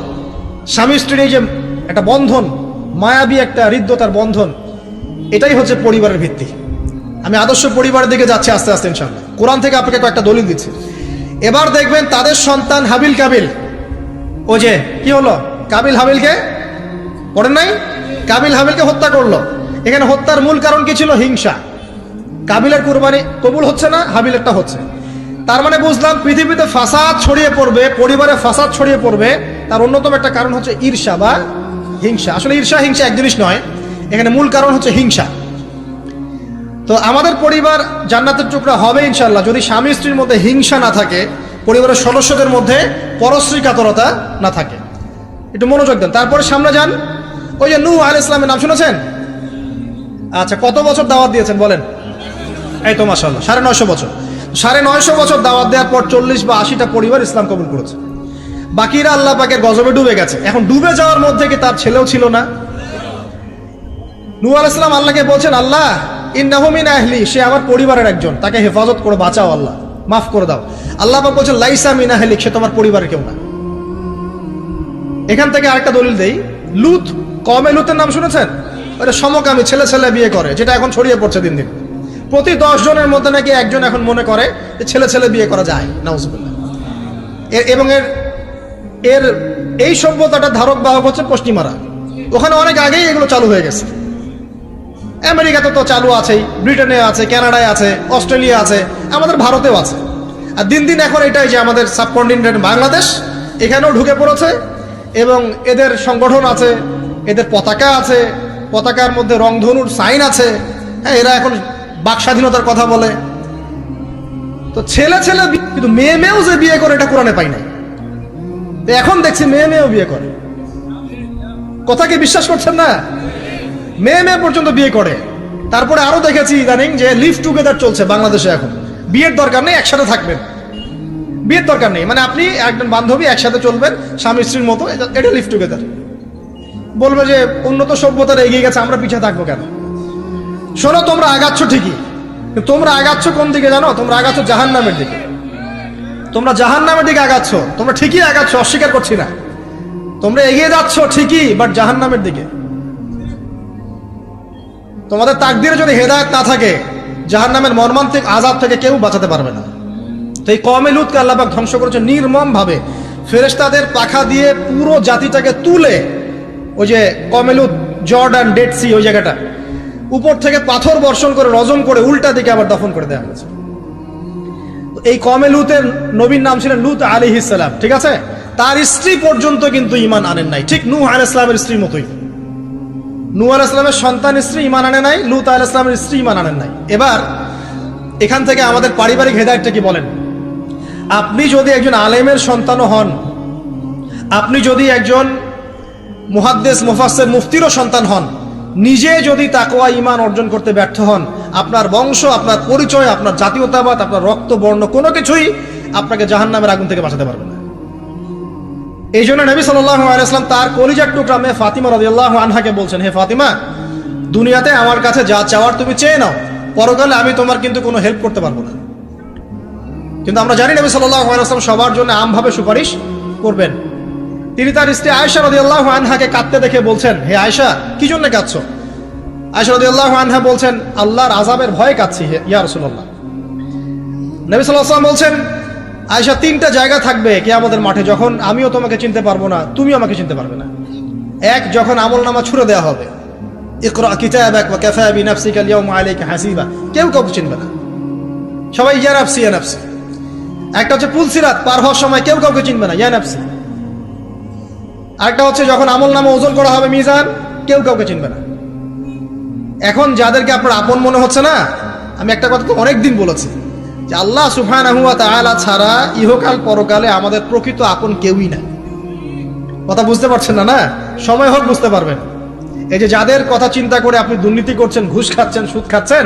[SPEAKER 1] স্বামী স্ত্রীর এই যে একটা বন্ধন, মায়াবী একটা হৃদ্যতার বন্ধন, এটাই হচ্ছে পরিবারের ভিত্তি। আমি আদর্শ পরিবারের দিকে যাচ্ছি আস্তে আস্তে ইনশাআল্লাহ। কোরআন থেকে আপনাকে কয়েকটা দলিল দিচ্ছি। এবার দেখবেন তাদের সন্তান হাবিল কাবিল, ও যে কি হলো, কাবিল হাবিলকে, পড়েন নাই? কাবিল হাবিলকে হত্যা করলো। এখানে হত্যার মূল কারণ কি ছিল? হিংসা। কাবিলের কুরবানি কবুল হচ্ছে না, হাবিলেরটা হচ্ছে। তার মানে বুঝলাম পৃথিবীতে ফাসাদ ছড়িয়ে পড়বে, পরিবারে ফাসাদ ছড়িয়ে পড়বে, তার অন্যতম একটা কারণ হচ্ছে ঈর্ষা বা হিংসা। আসলে ঈর্ষা হিংসা এক জিনিস নয়, এখানে মূল কারণ হচ্ছে হিংসা। তো আমাদের পরিবার জান্নাতের টুকরা হবে ইনশাআল্লাহ যদি স্বামী স্ত্রীর মধ্যে হিংসা না থাকে, পরিবারের সদস্যদের মধ্যে পরশ্রী কাতরতা না থাকে। একটু মনোযোগ দেন। তারপরে সামনে যান, ওই যে নূহ আলাইহিস সালামের নাম শুনেছেন? আচ্ছা, কত বছর দাওয়াত দিয়েছেন বলেন? এই তো মাশাআল্লাহ 950 বছর। 950 বছর দাওয়াত দেওয়ার পর 40 বা 80টা পরিবার ইসলাম কবুল করেছে। বাকিরা আল্লাহ পাকের গজবে ডুবে গেছে। এখন ডুবে যাওয়ার মধ্যে কি তার ছেলেও ছিল না? নূহ আলাইহিস সালাম আল্লাহকে বলছেন, আল্লাহ ইন্নাহু মিন আহলি, সে আমার পরিবারের একজন, তাকে হেফাজত করে বাঁচাও, আল্লাহ মাফ করে দাও। আল্লাহ পাক বলছেন লাইসা মিন আহলিক, সে তোমার পরিবারের কেউ না। এখান থেকে আরেকটা দলিল দেই, লুত, কওমে লুতের নাম শুনেছেন? ওটা সমকামী, ছেলে ছেলে বিয়ে করে, যেটা এখন ছড়িয়ে পড়ছে দিন দিন। প্রতি 10 জনের মধ্যে নাকি একজন এখন মনে করে যে ছেলে ছেলে বিয়ে করা যায়, নাউজুবিল্লাহ। এবং এর এই সভ্যতাটার ধারক বাহক হচ্ছে পশ্চিমারা। ওখানে অনেক আগেই এগুলো চালু হয়ে গেছে। আমেরিকাতে তো চালু আছেই, ব্রিটেনে আছে, কানাডায় আছে, অস্ট্রেলিয়া আছে, আমাদের ভারতেও আছে। আর দিন দিন এখন এটাই যে আমাদের সাবকন্টিনেন্ট বাংলাদেশ, এখানেও ঢুকে পড়েছে। এবং এদের সংগঠন আছে, এদের পতাকা আছে, পতাকার মধ্যে রংধনুর সাইন আছে। হ্যাঁ, এরা এখন বাক স্বাধীনতার কথা বলে। তো ছেলে ছেলে, কিন্তু মেয়ে মেয়েও যে বিয়ে করে এটা কোরআনে পাই নাই। এখন দেখছি মেয়ে মেয়েও বিয়ে করে। কথা কি বিশ্বাস করছেন না? মেয়ে মেয়ে পর্যন্ত বিয়ে করে। তারপরে আরো দেখেছি ইদানিং যে লিভ টুগেদার চলছে বাংলাদেশে। এখন বিয়ের দরকার নেই, একসাথে থাকবেন, বিয়ের দরকার নেই, মানে আপনি একজন বান্ধবী একসাথে চলবেন স্বামী স্ত্রীর মতো, এটা লিভ টুগেদার। বলবে যে উন্নত সভ্যতার এগিয়ে গেছে, আমরা পিছিয়ে থাকবো কেন? শোনো, তোমরা আগাচ্ছ ঠিকই, তোমরা আগাচ্ছ কোন দিকে জানো? তোমরা আগাচ্ছ জাহান্নামের দিকে। তোমরা জাহান্নামের দিকে আগাচ্ছ, তোমরা ঠিকই আগাচ্ছ, অস্বীকার করছি না। তোমরা এগিয়ে যাচ্ছ ঠিকই, বাট জাহান্নামের দিকে। তোমাদের তাকদীরে যদি হেদায়েত না থাকে, জাহান্নামের মর্মান্তিক আযাব থেকে কেউ বাঁচাতে পারবে না। তো এই কওমে লূতকে আল্লাহ পাক ধ্বংস করেছে নির্মম ভাবে। ফেরেশতাদের পাখা দিয়ে পুরো জাতিটাকে তুলে ওই যে কওমে লূত জর্ডান, ডেড সি, ওই জায়গাটা উপর থেকে পাথর বর্ষণ করে রজম করে উল্টা দিকে আবার দফন করে দেওয়া হয়েছে। এই কমে লুতের নবীর নাম ছিলেন লুত আলাইহিস সালাম, ঠিক আছে? তার স্ত্রী পর্যন্ত কিন্তু ঈমান আনেন নাই, ঠিক নূহ আলাইহিস সালামের স্ত্রীর মতোই। নূহ আলাইহিস সালামের সন্তান স্ত্রী ঈমান আনে নাই, লুত আলাইহিস সালামের স্ত্রী ঈমান আনেন নাই। এবার এখান থেকে আমাদের পারিবারিক হেদায়েতটা কি বলেন? আপনি যদি একজন আলেমের সন্তানও হন, আপনি যদি একজন মুহাদ্দিস, মুফাসসির, মুফতিরও সন্তান হন, নিজে যদি তাকওয়া ঈমান অর্জন করতে ব্যর্থ হন, আপনার বংশ, আপনার পরিচয়, আপনার জাতীয়তাবাদ, আপনার রক্ত, বর্ণ কোনো কিছুই আপনাকে জাহান্নামের আগুন থেকে বাঁচাতে পারবে না। এই জন্য নবী সাল্লাল্লাহু আলাইহি ওয়াসাল্লাম তার কলিজার টুকরা মেয়ে ফাতিমা রাদিয়াল্লাহু আনহাকে বলছেন, হে ফাতিমা, দুনিয়াতে আমার কাছে যা চাওয়ার তুমি চেয়ে নাও, পরকালে আমি তোমার কিন্তু কোনো হেল্প করতে পারবো না। কিন্তু আমরা জানি নবী সাল্লাল্লাহু আলাইহি ওয়াসাল্লাম সবার জন্য আমভাবে সুপারিশ করবেন। তিনি তার স্ত্রী আয়েশা রাদিয়াল্লাহু আনহাকে কাঁদতে দেখে বলছেন, হে আয়েশা, কি জন্য কাঁদছো? আয়েশা রাদিয়াল্লাহু আনহা বলছেন, আল্লাহর আযাবের ভয়ে কাঁদছি হে ইয়া রাসূলুল্লাহ। নবী সাল্লাল্লাহু আলাইহি ওয়াসাল্লাম বলছেন, আয়েশা, তিনটা জায়গা থাকবে কিয়ামতের মাঠে যখন আমিও তোমাকে চিনতে পারবো না, তুমিও আমাকে চিনতে পারবে না। এক, যখন আমলনামা ছুড়ে দেওয়া হবে, ইকরা কিতাবাক ওয়া কাফা বিনাফসিকা আল-ইয়াওমা আলাইকা হাসিবা, কেউ কাউকে চিনবে না, সবাই ইয়া নাফসি ইয়া নাফসি। একটা হচ্ছে পুলসিরাত পার হওয়ার সময় কেউ কাউকে চিনবে না, ইয়া নাফসি। আরেকটা হচ্ছে যখন আমলনামা ওজন করা হবে মিজান, কেউ কাউকে চিনবে না। এখন যাদেরকে আপনার আপন মনে হচ্ছে না, আমি একটা কথা অনেকদিন বলেছি যে আল্লাহ সুবহানাহু ওয়া তাআলা ছাড়া ইহকাল পরকালে আমাদের প্রকৃত আপন কেউই নাই। কথা বুঝতে পারছেন না? না, সময় হোক বুঝতে পারবেন। এই যে যাদের কথা চিন্তা করে আপনি দুর্নীতি করছেন, ঘুষ খাচ্ছেন, সুদ খাচ্ছেন,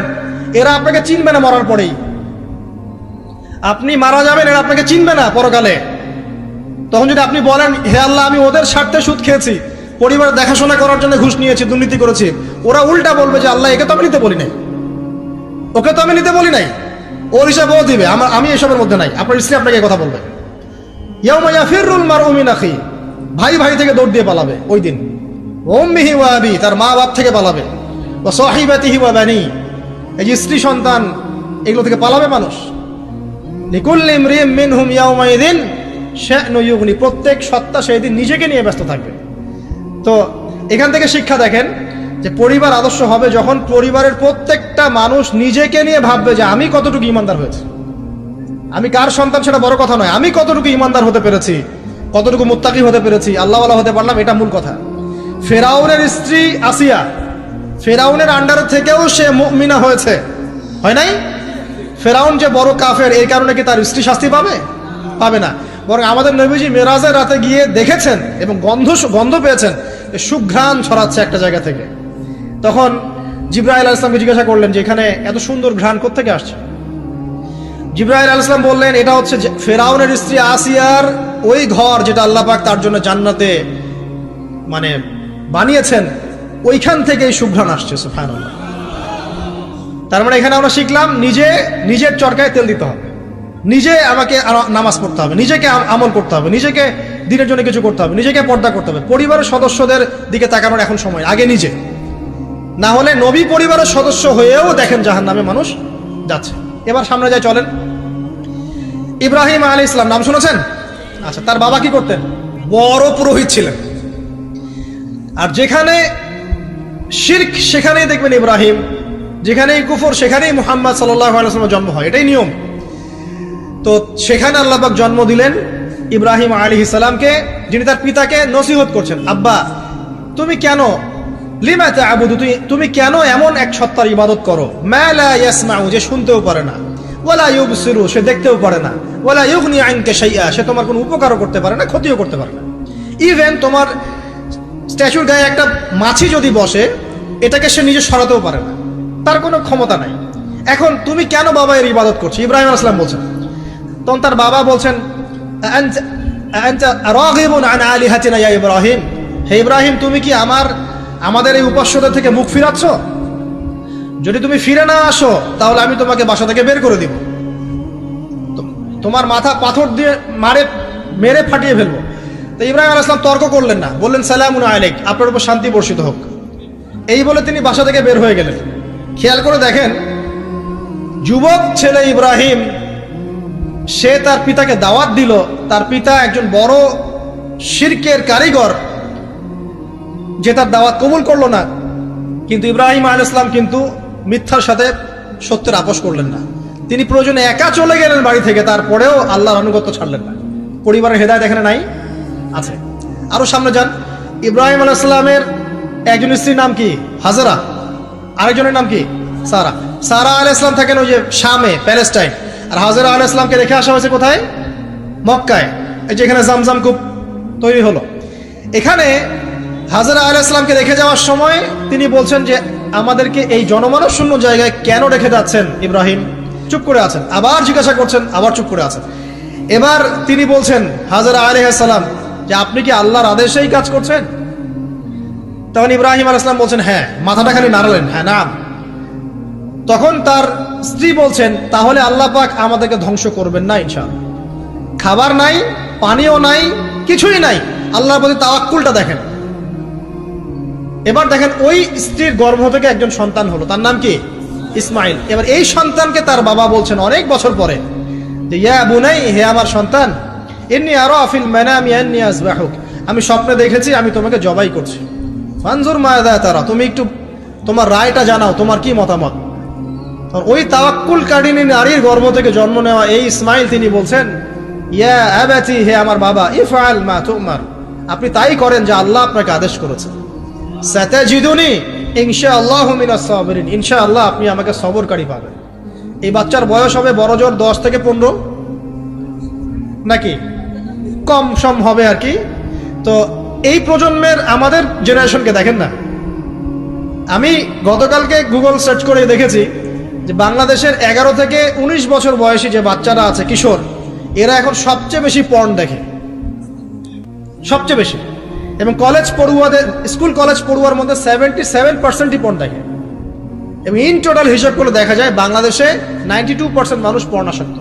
[SPEAKER 1] এরা আপনাকে চিনবে না মরার পরেই। আপনি মারা যাবেন, এরা আপনাকে চিনবে না পরকালে। তখন যদি আপনি বলেন, হে আল্লাহ, আমি ওদের স্বার্থে সুদ খেয়েছি, পরিবার দেখাশোনা করার জন্য ঘুষ নিয়েছি, দুর্নীতি করেছি, ওরা উল্টা বলবে যে আল্লাহ, একে তো আমি নিতে বলি নাই, ওকে তো আমি নিতে বলি নাই, ওর হিসাব ও দিবে, আমি এসবের মধ্যে নাই। আপনার স্ত্রী আপনাকে কথা বলবে, ইয়াউমা ইয়াফিরুল মারউ মিন আখি, ভাই ভাই থেকে দৌড় দিয়ে পালাবে ওই দিন। উম্মিহি ওয়া আবি, তার মা বাপ থেকে পালাবে। ওয়া সাহিবাতিহি ওয়া বানি, এই যে স্ত্রী সন্তান, এগুলো থেকে পালাবে মানুষ। লিকুল্লি ইমরিইম মিনহুম ইয়াউমাইযিন শা'নু ইউগনি, প্রত্যেক সত্তা সেই দিন নিজেকে নিয়ে ব্যস্ত থাকবে। তো এখান থেকে শিক্ষা দেখেন যে পরিবার আদর্শ হবে যখন পরিবারের প্রত্যেকটা মানুষ নিজেকে নিয়ে ভাববে যে আমি কতটুকু ইমানদার হয়েছি। আমি কার সন্তান সেটা বড় কথা নয়, আমি কতটুকু ইমানদার হতে পেরেছি, কতটুকু মুত্তাকি হতে পেরেছি, আল্লাহওয়ালা হতে পারলাম, এটা মূল কথা। ফেরাউনের স্ত্রী আসিয়া, ফেরাউনের আন্ডারে থেকেও সে মুমিনা হয়েছে, হয় নাই? ফেরাউন যে বড় কাফের, এই কারণে কি তার স্ত্রী শাস্তি পাবে? পাবে না। বরং আমাদের নবীজি মেরাজের রাতে গিয়ে দেখেছেন এবং গন্ধ পেয়েছেন, সুঘ্রাণ ছড়াচ্ছে একটা জায়গা থেকে। তখন জিবরাইল আলাইহিস সালামকে জিজ্ঞাসা করলেন যে এখানে এত সুন্দর ঘ্রাণ কোত্থেকে আসছে? জিবরাইল আলাইহিস সালাম বললেন, এটা হচ্ছে ফেরাউনের স্ত্রী আসিয়ার ওই ঘর যেটা আল্লাহ পাক তার জন্য জান্নাতে মানে বানিয়েছেন, ওইখান থেকে এই সুঘ্রাণ আসছে। সুবহানাল্লাহ। তার মানে এখানে আমরা শিখলাম নিজের চরকায় তেল দিতে হবে, নিজে আমাকে নামাজ পড়তে হবে, নিজেকে আমল করতে হবে, নিজেকে দিনের জন্য কিছু করতে হবে, নিজেকে পর্দা করতে হবে। পরিবারের সদস্যদের দিকে তাকানোর এখন সময়, আগে নিজে। না হলে নবী পরিবারের সদস্য হয়েও দেখেন জাহান্নামে মানুষ যাচ্ছে। এবার সামনে যাই, চলেন। ইব্রাহিম আলাইহিস সালাম নাম শুনেছেন? আচ্ছা, তার বাবা কি করতেন? বড় পুরোহিত ছিলেন। আর যেখানে শিরক সেখানেই দেখবেন ইব্রাহিম, যেখানেই কুফর সেখানেই মুহাম্মদ সাল্লাল্লাহু আলাইহি ওয়াসাল্লামের জন্ম হয়, এটাই নিয়ম। তো সেখানে আল্লাহ পাক জন্ম দিলেন ইব্রাহিম আলাইহিস সালামকে, যিনি তার পিতাকে নসিহত করছেন, আব্বা তুমি কেন লিমা তা'বুদু, তুমি কেন এমন এক সত্তার ইবাদত করো, মা লা ইয়াসমাউ, যে শুনতেও পারে না, ওয়ালা ইউবসিরু, সে দেখতেও পারে না, ওয়ালা ইউগনি আনকা শাইআ, সে তোমার কোনো উপকারও করতে পারে না, ক্ষতিও করতে পারে না। ইভেন তোমার স্ট্যাচুর গায়ে একটা মাছি যদি বসে, এটাকে সে নিজে সরাতেও পারে না, তার কোনো ক্ষমতা নাই। এখন তুমি কেন বাবা এর ইবাদত করছো? ইব্রাহিম আলাইহিস সালাম বলছেন। তখন তার বাবা বলছেন, আনতা রাগিবুন আন আলিহাতিনা ইয়া ইব্রাহিম, হে ইব্রাহিম, তুমি কি আমাদের এই উপাস্যদের থেকে মুখ ফিরাচ্ছ? যদি তুমি ফিরে না আসো তাহলে আমি তোমাকে বাসা থেকে বের করে দিব, তোমার মাথা পাথর দিয়ে মেরে ফাটিয়ে ফেলবো। তো ইব্রাহিম আলাইহিস সালাম তর্ক করলেন না, বললেন সালামুন আলাইক, আপনার উপর শান্তি বর্ষিত হোক। এই বলে তিনি বাসা থেকে বের হয়ে গেলেন। খেয়াল করে দেখেন, যুবক ছেলে ইব্রাহিম, সে তার পিতাকে দাওয়াত দিল, তার পিতা একজন বড় শিরকের কারিগর, যে তার দাওয়াত কবুল করলো না। কিন্তু ইব্রাহিম আলাইহিস সালাম কিন্তু মিথ্যার সাথে সত্যের আপোষ করলেন না। তিনি প্রয়োজনে একা চলে গেলেন বাড়ি থেকে, তারপরেও আল্লাহর আনুগত্য ছাড়লেন না। পরিবারের হেদায়েত এখানে নাই, আছে। আরো সামনে যান, ইব্রাহিম আলাইহিস সালামের একজন স্ত্রীর নাম কি? হাজেরা। আরেকজনের নাম কি? সারা। সারা আলাইহিস সালাম থাকেন ওই যে শামে, প্যালেস্টাইন। আর হাজেরা আলাইহিস সালামকে রেখে আসা হয়েছে কোথায়? মক্কায়। এই যে এখানে জামজাম কূপ তৈরি হলো, এখানে হাজেরা আলাইহিস সালামকে রেখে যাওয়ার সময় তিনি বলছেন যে আমাদেরকে এই জনমানব শূন্য জায়গায় কেন রেখে যাচ্ছেন ইব্রাহিম? চুপ করে আছেন। আবার জিজ্ঞাসা করছেন, আবার চুপ করে আছেন। এবার তিনি বলছেন হাজেরা আলাইহিস সালাম যে আপনি কি আল্লাহর আদেশেই কাজ করছেন? তখন ইব্রাহিম আলাইহিস সালাম বলছেন হ্যাঁ। মাথাটা খালি নাড়ালেন, হ্যাঁ না। তখন তার স্ত্রী বলছেন তাহলে আল্লাহ পাক আমাদেরকে ধ্বংস করবেন না ইনশাআল্লাহ। খাবার নাই, পানিও নাই, কিছুই নাই, আল্লাহর প্রতি তাওয়াক্কুলটা দেখেন। এবার দেখেন ওই স্ত্রীর গর্ভ থেকে একজন সন্তান হলো, তার নাম কি? ইসমাইল। এবার এই সন্তানকে তার বাবা বলছেন অনেক বছর পরে যে ইয়া বুনাই, হে আমার সন্তান, ইন্নী আরা ফিল মানামি আন্নী আযবাহুক, আমি স্বপ্নে দেখেছি আমি তোমাকে জবাই করছি। ফানজুর মাযা তারা, তুমি একটু তোমার রায়টা জানাও, তোমার কি মতামত। ওই তাওয়াক্কুলকারিনী নারীর গর্ভ থেকে জন্ম নেওয়া এই ইসমাইল তিনি বলছেন ইয়া আবাতি, হে আমার বাবা, ইফআল মা তুমার, আপনি তাই করেন যা আল্লাহ আপনাকে আদেশ করেছেন। সাতাজিদুনি ইনশাআল্লাহু মিনাস সাবিরিন, ইনশাআল্লাহ আপনি আমাকে সবরকারী পাবেন। এই বাচ্চার বয়স হবে বড়জোর 10 থেকে 15, নাকি কম সম হবে আর কি। তো এই প্রজন্মের আমাদের জেনারেশনকে দেখেন না, আমি গতকালকে গুগল সার্চ করে দেখেছি যে বাংলাদেশের 11 থেকে 19 বছর বয়সী যে বাচ্চারা আছে, কিশোর, এরা এখন সবচেয়ে বেশি পর্ন দেখে, সবচেয়ে বেশি। এবং কলেজ পড়ুয়াদের, স্কুল কলেজ পড়ুয়ার মধ্যে 77%ই পর্ন দেখে। এবং ইন টোটাল হিসাব করলে দেখা যায় বাংলাদেশে 92% মানুষ পর্ন আসক্ত,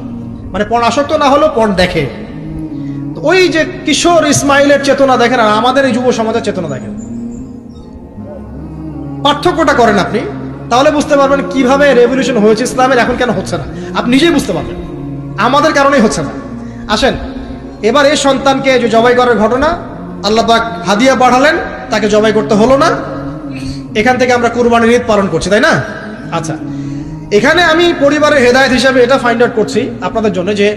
[SPEAKER 1] মানে পর্ন আসক্ত না হলেও পর্ন দেখে। তো ওই যে কিশোর ইসমাইলের চেতনা দেখেন আর আমাদের এই যুব সমাজের চেতনা দেখেন, পার্থক্যটা করেন আপনি, তাহলে বুঝতে পারবেন কিভাবে রেভলিউশন হয়েছে ইসলামের, এখন কেন হচ্ছে না আপনি নিজেই বুঝতে পারবেন। আমাদের কারণেই হচ্ছে না। আসেন এবার এই সন্তানকে যে জবাই করার ঘটনা, আল্লাহ পাক হাদিয়া বাড়ালেন, তাকে জবাই করতে হলো না। এখান থেকে আমরা কুরবানির ঈদ পালন করছি, তাই না? আচ্ছা, এখানে আমি পরিবারের হেদায়েত হিসাবে এটা ফাইন্ড আউট করছি আপনাদের জন্য যে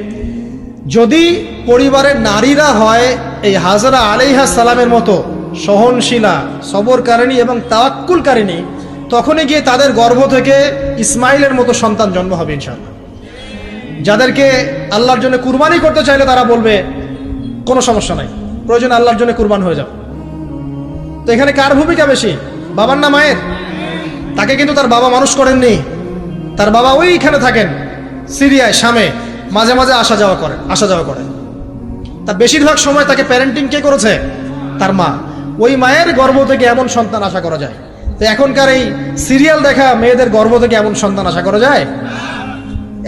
[SPEAKER 1] যদি পরিবারের নারীরা হয় এই হাজরা আলাইহিস সালামের মতো সহনশীলা, সবরকারিণী এবং তাওয়াক্কুলকারিণী, তখনই গিয়ে তাদের গর্ভ থেকে ইসমাইলের মতো সন্তান জন্ম হবে ইনশাআল্লাহ। যাদেরকে আল্লাহর জন্য কুরবানি করতে চাইলে তারা বলবে কোনো সমস্যা নাই, প্রয়োজন আল্লাহর জন্য কুরবান হয়ে যাও। তো এখানে কার ভূমিকা বেশি, বাবার না মায়ের? তাকে কিন্তু তার বাবা মানুষ করেননি, তার বাবা ওইখানে থাকেন সিরিয়ায়, শামে, মাঝে মাঝে আসা যাওয়া করে। তার বেশিরভাগ সময় তাকে প্যারেন্টিং কে করেছে? তার মা। ওই মায়ের গর্ভ থেকে এমন সন্তান আশা করা যায়? তো এখনকার এই সিরিয়াল দেখা মেয়েদের গর্ভ থেকে এমন সন্তান আশা করা যায়?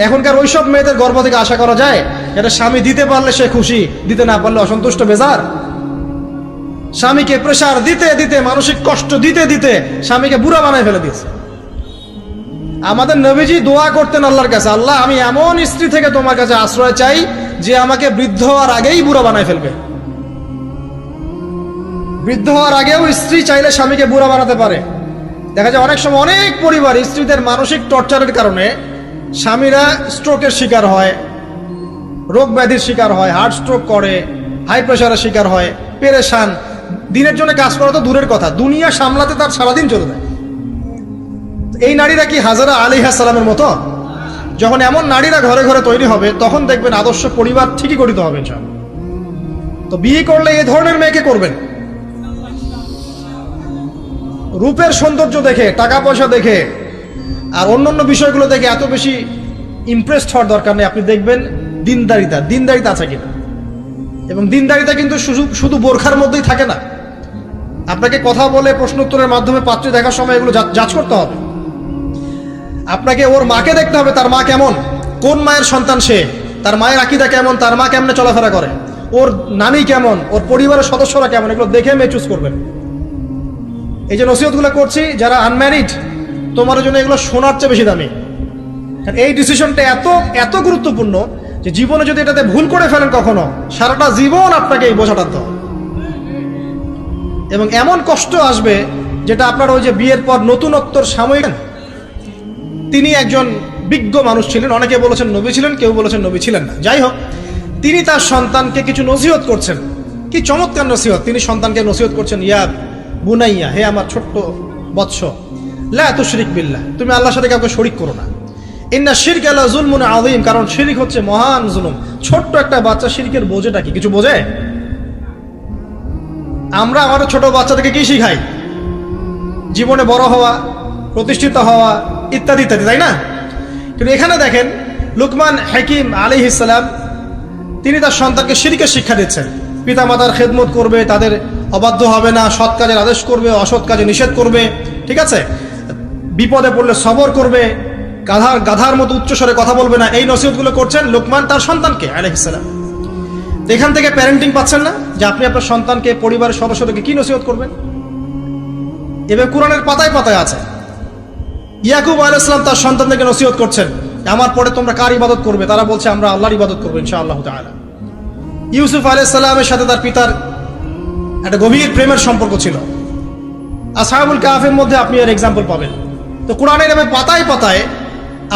[SPEAKER 1] এখনকার ওইসব মেয়েদের গর্ভ থেকে আশা করা যায় এটা স্বামী দিতে পারলে সে খুশি, দিতে না পারলে অসন্তুষ্ট, বেজার। স্বামীকে প্রেসার দিতে দিতে, মানসিক কষ্ট দিতে দিতে স্বামীকে বুড়া বানায় ফেলে দিয়েছে। আমাদের নবীজি দোয়া করতেন আল্লাহর কাছে, আল্লাহ আমি এমন স্ত্রী থেকে তোমার কাছে আশ্রয় চাই যে আমাকে বৃদ্ধ হওয়ার আগেই বুড়া বানায় ফেলবে। বৃদ্ধ হওয়ার আগেও স্ত্রী চাইলে স্বামীকে বুড়া বানাতে পারে। দেখা যায় অনেক সময় অনেক পরিবার স্ত্রীদের মানসিক টর্চারের কারণে স্বামীরা স্ট্রোকের শিকার হয়, রোগ ব্যাধির শিকার হয়, হার্ট স্ট্রোক করে, হাই প্রেশারের শিকার হয়, পেরেশান, দিনের জন্য কাজ করা তো দূরের কথা, দুনিয়া সামলাতে তার সারাদিন চলে যায়। এই নারীরা কি হাজরা আলাইহিস সালামের মতো? যখন এমন নারীরা ঘরে ঘরে তৈরি হবে তখন দেখবেন আদর্শ পরিবার ঠিকই গঠিত হবে ইনশাআল্লাহ। তো বিয়ে করলে এই ধরনের মেয়েকে করবেন। রূপের সৌন্দর্য দেখে, টাকা পয়সা দেখে আর অন্যান্য বিষয়গুলো দেখে এত বেশি ইমপ্রেসড হওয়ার দরকার নেই। আপনি দেখবেন দিনদারিতা আছে কিনা। এবং দিনদারিতা কিন্তু শুধু বোরখার মধ্যেই থাকে না। আপনাকে কথা বলে প্রশ্ন উত্তরের মাধ্যমে পাত্রী দেখার সময় এগুলো যাচ করতে হবে। আপনাকে ওর মাকে দেখতে হবে, তার মা কেমন, কোন মায়ের সন্তান সে, তার মায়ের আকীদা কেমন, তার মা কেমনে চলাফেরা করে, ওর নানি কেমন, ওর পরিবারের সদস্যরা কেমন, এগুলো দেখে মেয়ে চুজ করবেন। এই যে নসিহতগুলো করছি, যারা আনম্যারিড তোমার জন্য এগুলো শোনার চেয়ে বেশি দামি। এই ডিসিশনটা এত গুরুত্বপূর্ণ যে জীবনে যদি এটাতে ভুল করে ফেলেন কখনো, সারাটা জীবন আপনাকে এই বোঝা টানতে হবে। এবং এমন কষ্ট আসবে যেটা আপনার ওই যে বিয়ের পর নতুনত্বর সাময়িক। তিনি একজন বিজ্ঞ মানুষ ছিলেন, অনেকে বলেছেন নবী ছিলেন, কেউ বলেছেন নবী ছিলেন না। যাই হোক, তিনি তার সন্তানকে কিছু নসিহত করছেন। কি চমৎকার নসিহত! তিনি সন্তানকে নসিহত করছেন, ইয়া বুনাইয়া, হে আমার ছোট্ট বৎস, লা তুশরিক বিল্লাহ, তুমি আল্লাহর সাথে কাউকে শরীক করো না। ইন্না শিরকা লা যুলমুন আযীম, কারণ শিরক হচ্ছে মহান জুলুম। ছোট্ট একটা বাচ্চা শিরকের বোঝেটা কি কিছু বোঝে? আমরা আমাদের ছোট বাচ্চা থেকে কি শিখাই? জীবনে বড় হওয়া, প্রতিষ্ঠিত হওয়া, ইত্যাদি ইত্যাদি, তাই না? কিন্তু এখানে দেখেন লুকমান হাকিম আলাইহিস সালাম, তিনি তার সন্তানকে শিরকের শিক্ষা দিচ্ছেন। পিতামাতার খেদমত করবে, তাদের অবাধ্য হবে না, সৎ কাজের আদেশ করবে, অসৎ কাজে নিষেধ করবে, ঠিক আছে? বিপদে পড়লে সবর করবে, গাধার মতো উচ্চস্বরে কথা বলবে না। এই নসিহতগুলো করছেন লুকমান তার সন্তানকে আলাইহিস সালাম। তো এখান থেকে প্যারেন্টিং পাচ্ছেন না, যে আপনি আপনার সন্তানকে, পরিবারের সদস্যদেরকে কি নসিহত করবেন? এবার কোরআনের পাতায় পাতায় আছে। ইয়াকুব আলাইহিস সালাম তার সন্তানদেরকে নসিহত করছেন, আমার পরে তোমরা কার ইবাদত করবে? তারা বলছে আমরা আল্লাহর ইবাদত করবো ইনশাআল্লাহ তাআলা। ইউসুফ আলাইহিস সালামের সাথে তার পিতার একটা গভীর প্রেমের সম্পর্ক ছিল। আসহাবুল কাহফের মধ্যে আপনি এর এক্সাম্পল পাবেন। তো কোরআনের পাতায় পাতায়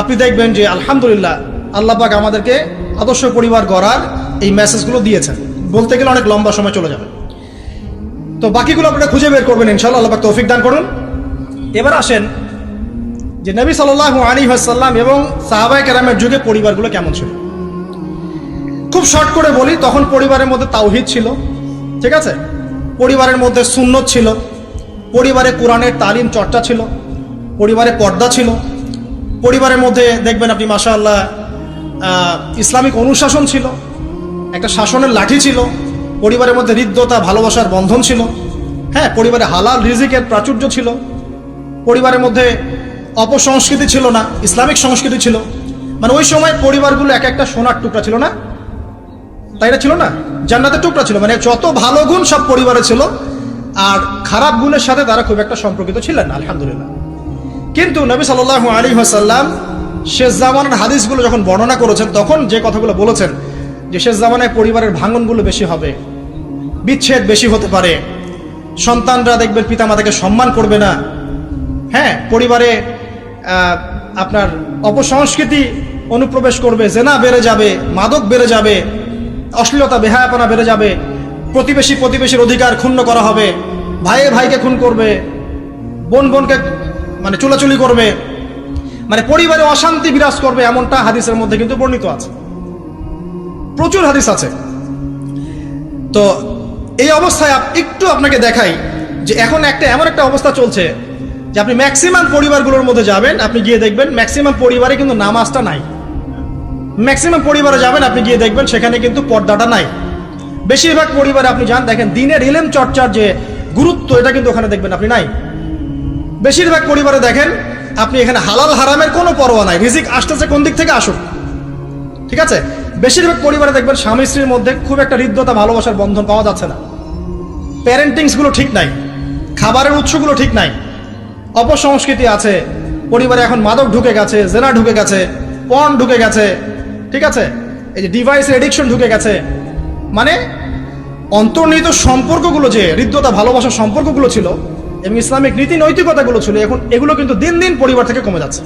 [SPEAKER 1] আপনি দেখবেন যে আলহামদুলিল্লাহ আল্লাহ পাক আমাদেরকে আদর্শ পরিবার গড়ার এই মেসেজগুলো দিয়েছেন। বলতে গেলে অনেক লম্বা সময় চলে যাবে, তো বাকিগুলো আপনারা খুঁজে বের করবেন ইনশাআল্লাহ। আল্লাহ পাক তৌফিক দান করুন। এবার আসেন যে নবী সাল্লাল্লাহু আলাইহি ওয়াসাল্লাম এবং সাহাবায়ে কেরামের যুগে পরিবারগুলো কেমন ছিল। খুব শর্ট করে বলি, তখন পরিবারের মধ্যে তাওহীদ ছিল, ঠিক আছে? পরিবারের মধ্যে সুন্নত ছিল, পরিবারে কোরআনের তালিম চর্চা ছিল, পরিবারে পর্দা ছিল, পরিবারের মধ্যে দেখবেন আপনি মাশাআল্লাহ ইসলামিক অনুশাসন ছিল, একটা শাসনের লাঠি ছিল, পরিবারের মধ্যে হৃদ্যতা, ভালোবাসার বন্ধন ছিল, হ্যাঁ, পরিবারে হালাল রিজিকের প্রাচুর্য ছিল, পরিবারের মধ্যে অপসংস্কৃতি ছিল না, ইসলামিক সংস্কৃতি ছিল। মানে ওই সময় পরিবারগুলো এক একটা সোনার টুকরা ছিল না, তাই না? ছিল না, জান্নাতের টুকরা ছিল। মানে যত ভালো গুণ সব পরিবারে ছিল, আর খারাপ গুণের সাথে তারা খুব একটা সম্পর্কিত ছিলেন না, আলহামদুলিল্লাহ। কিন্তু নবী সাল্লাল্লাহু আলাইহি ওয়াসাল্লাম শেষ জামানার হাদিসগুলো যখন বর্ণনা করেছেন, তখন যে কথাগুলো বলেছেন যে শেষ জামানায় পরিবারের ভাঙনগুলো বেশি হবে, বিচ্ছেদ বেশি হতে পারে, সন্তানরা দেখবেন পিতামাতাকে সম্মান করবে না, হ্যাঁ, পরিবারে আপনার অপসংস্কৃতি অনুপ্রবেশ করবে, জেনা বেড়ে যাবে, মাদক বেড়ে যাবে, অশ্লীলতা বেহায়াপনা বেড়ে যাবে, প্রতিবেশীর অধিকার ক্ষুণ্ণ করা হবে, ভাইয়ে ভাইকে খুন করবে, বোন বোনকে মানে চুলাচুলি করবে, মানে পরিবারে অশান্তি বিরাজ করবে, এমনটা হাদিসের মধ্যে কিন্তু বর্ণিত আছে, প্রচুর হাদিস আছে। তো এই অবস্থায় একটু আপনাকে দেখাই যে এখন এমন একটা অবস্থা চলছে যে আপনি ম্যাক্সিমাম পরিবারগুলোর মধ্যে যাবেন, আপনি গিয়ে দেখবেন ম্যাক্সিমাম পরিবারে কিন্তু নামাজটা নাই। ম্যাক্সিমাম পরিবারে যাবেন, আপনি গিয়ে দেখবেন সেখানে কিন্তু পর্দাটা নাই। বেশিরভাগ পরিবারে আপনি যান, দেখেন দিনের ইলম চর্চার যে গুরুত্ব, এটা কিন্তু ওখানে দেখবেন আপনি নাই। বেশিরভাগ পরিবারে দেখেন আপনি এখানে হালাল হারামের কোনো পরোয়া নাই, রিজিক আসতেছে কোন দিক থেকে আসুক, ঠিক আছে? বেশিরভাগ পরিবারে দেখবেন স্বামী স্ত্রীর মধ্যে খুব একটা হৃদ্যতা, ভালোবাসার বন্ধন পাওয়া যাচ্ছে না, প্যারেন্টিংসগুলো ঠিক নাই, খাবারের উৎসগুলো ঠিক নাই, অপসংস্কৃতি আছে পরিবারে, এখন মাদক ঢুকে গেছে, জেনা ঢুকে গেছে, পর্ন ঢুকে গেছে, ঠিক আছে? এই যে ডিভাইসের এডিকশন ঢুকে গেছে। মানে অন্তর্নিহিত সম্পর্কগুলো, যে হৃদ্যতা ভালোবাসার সম্পর্কগুলো ছিল এবং ইসলামিক নীতি নৈতিকতাগুলো ছিল, এখন এগুলো কিন্তু দিন দিন পরিবার থেকে কমে যাচ্ছে।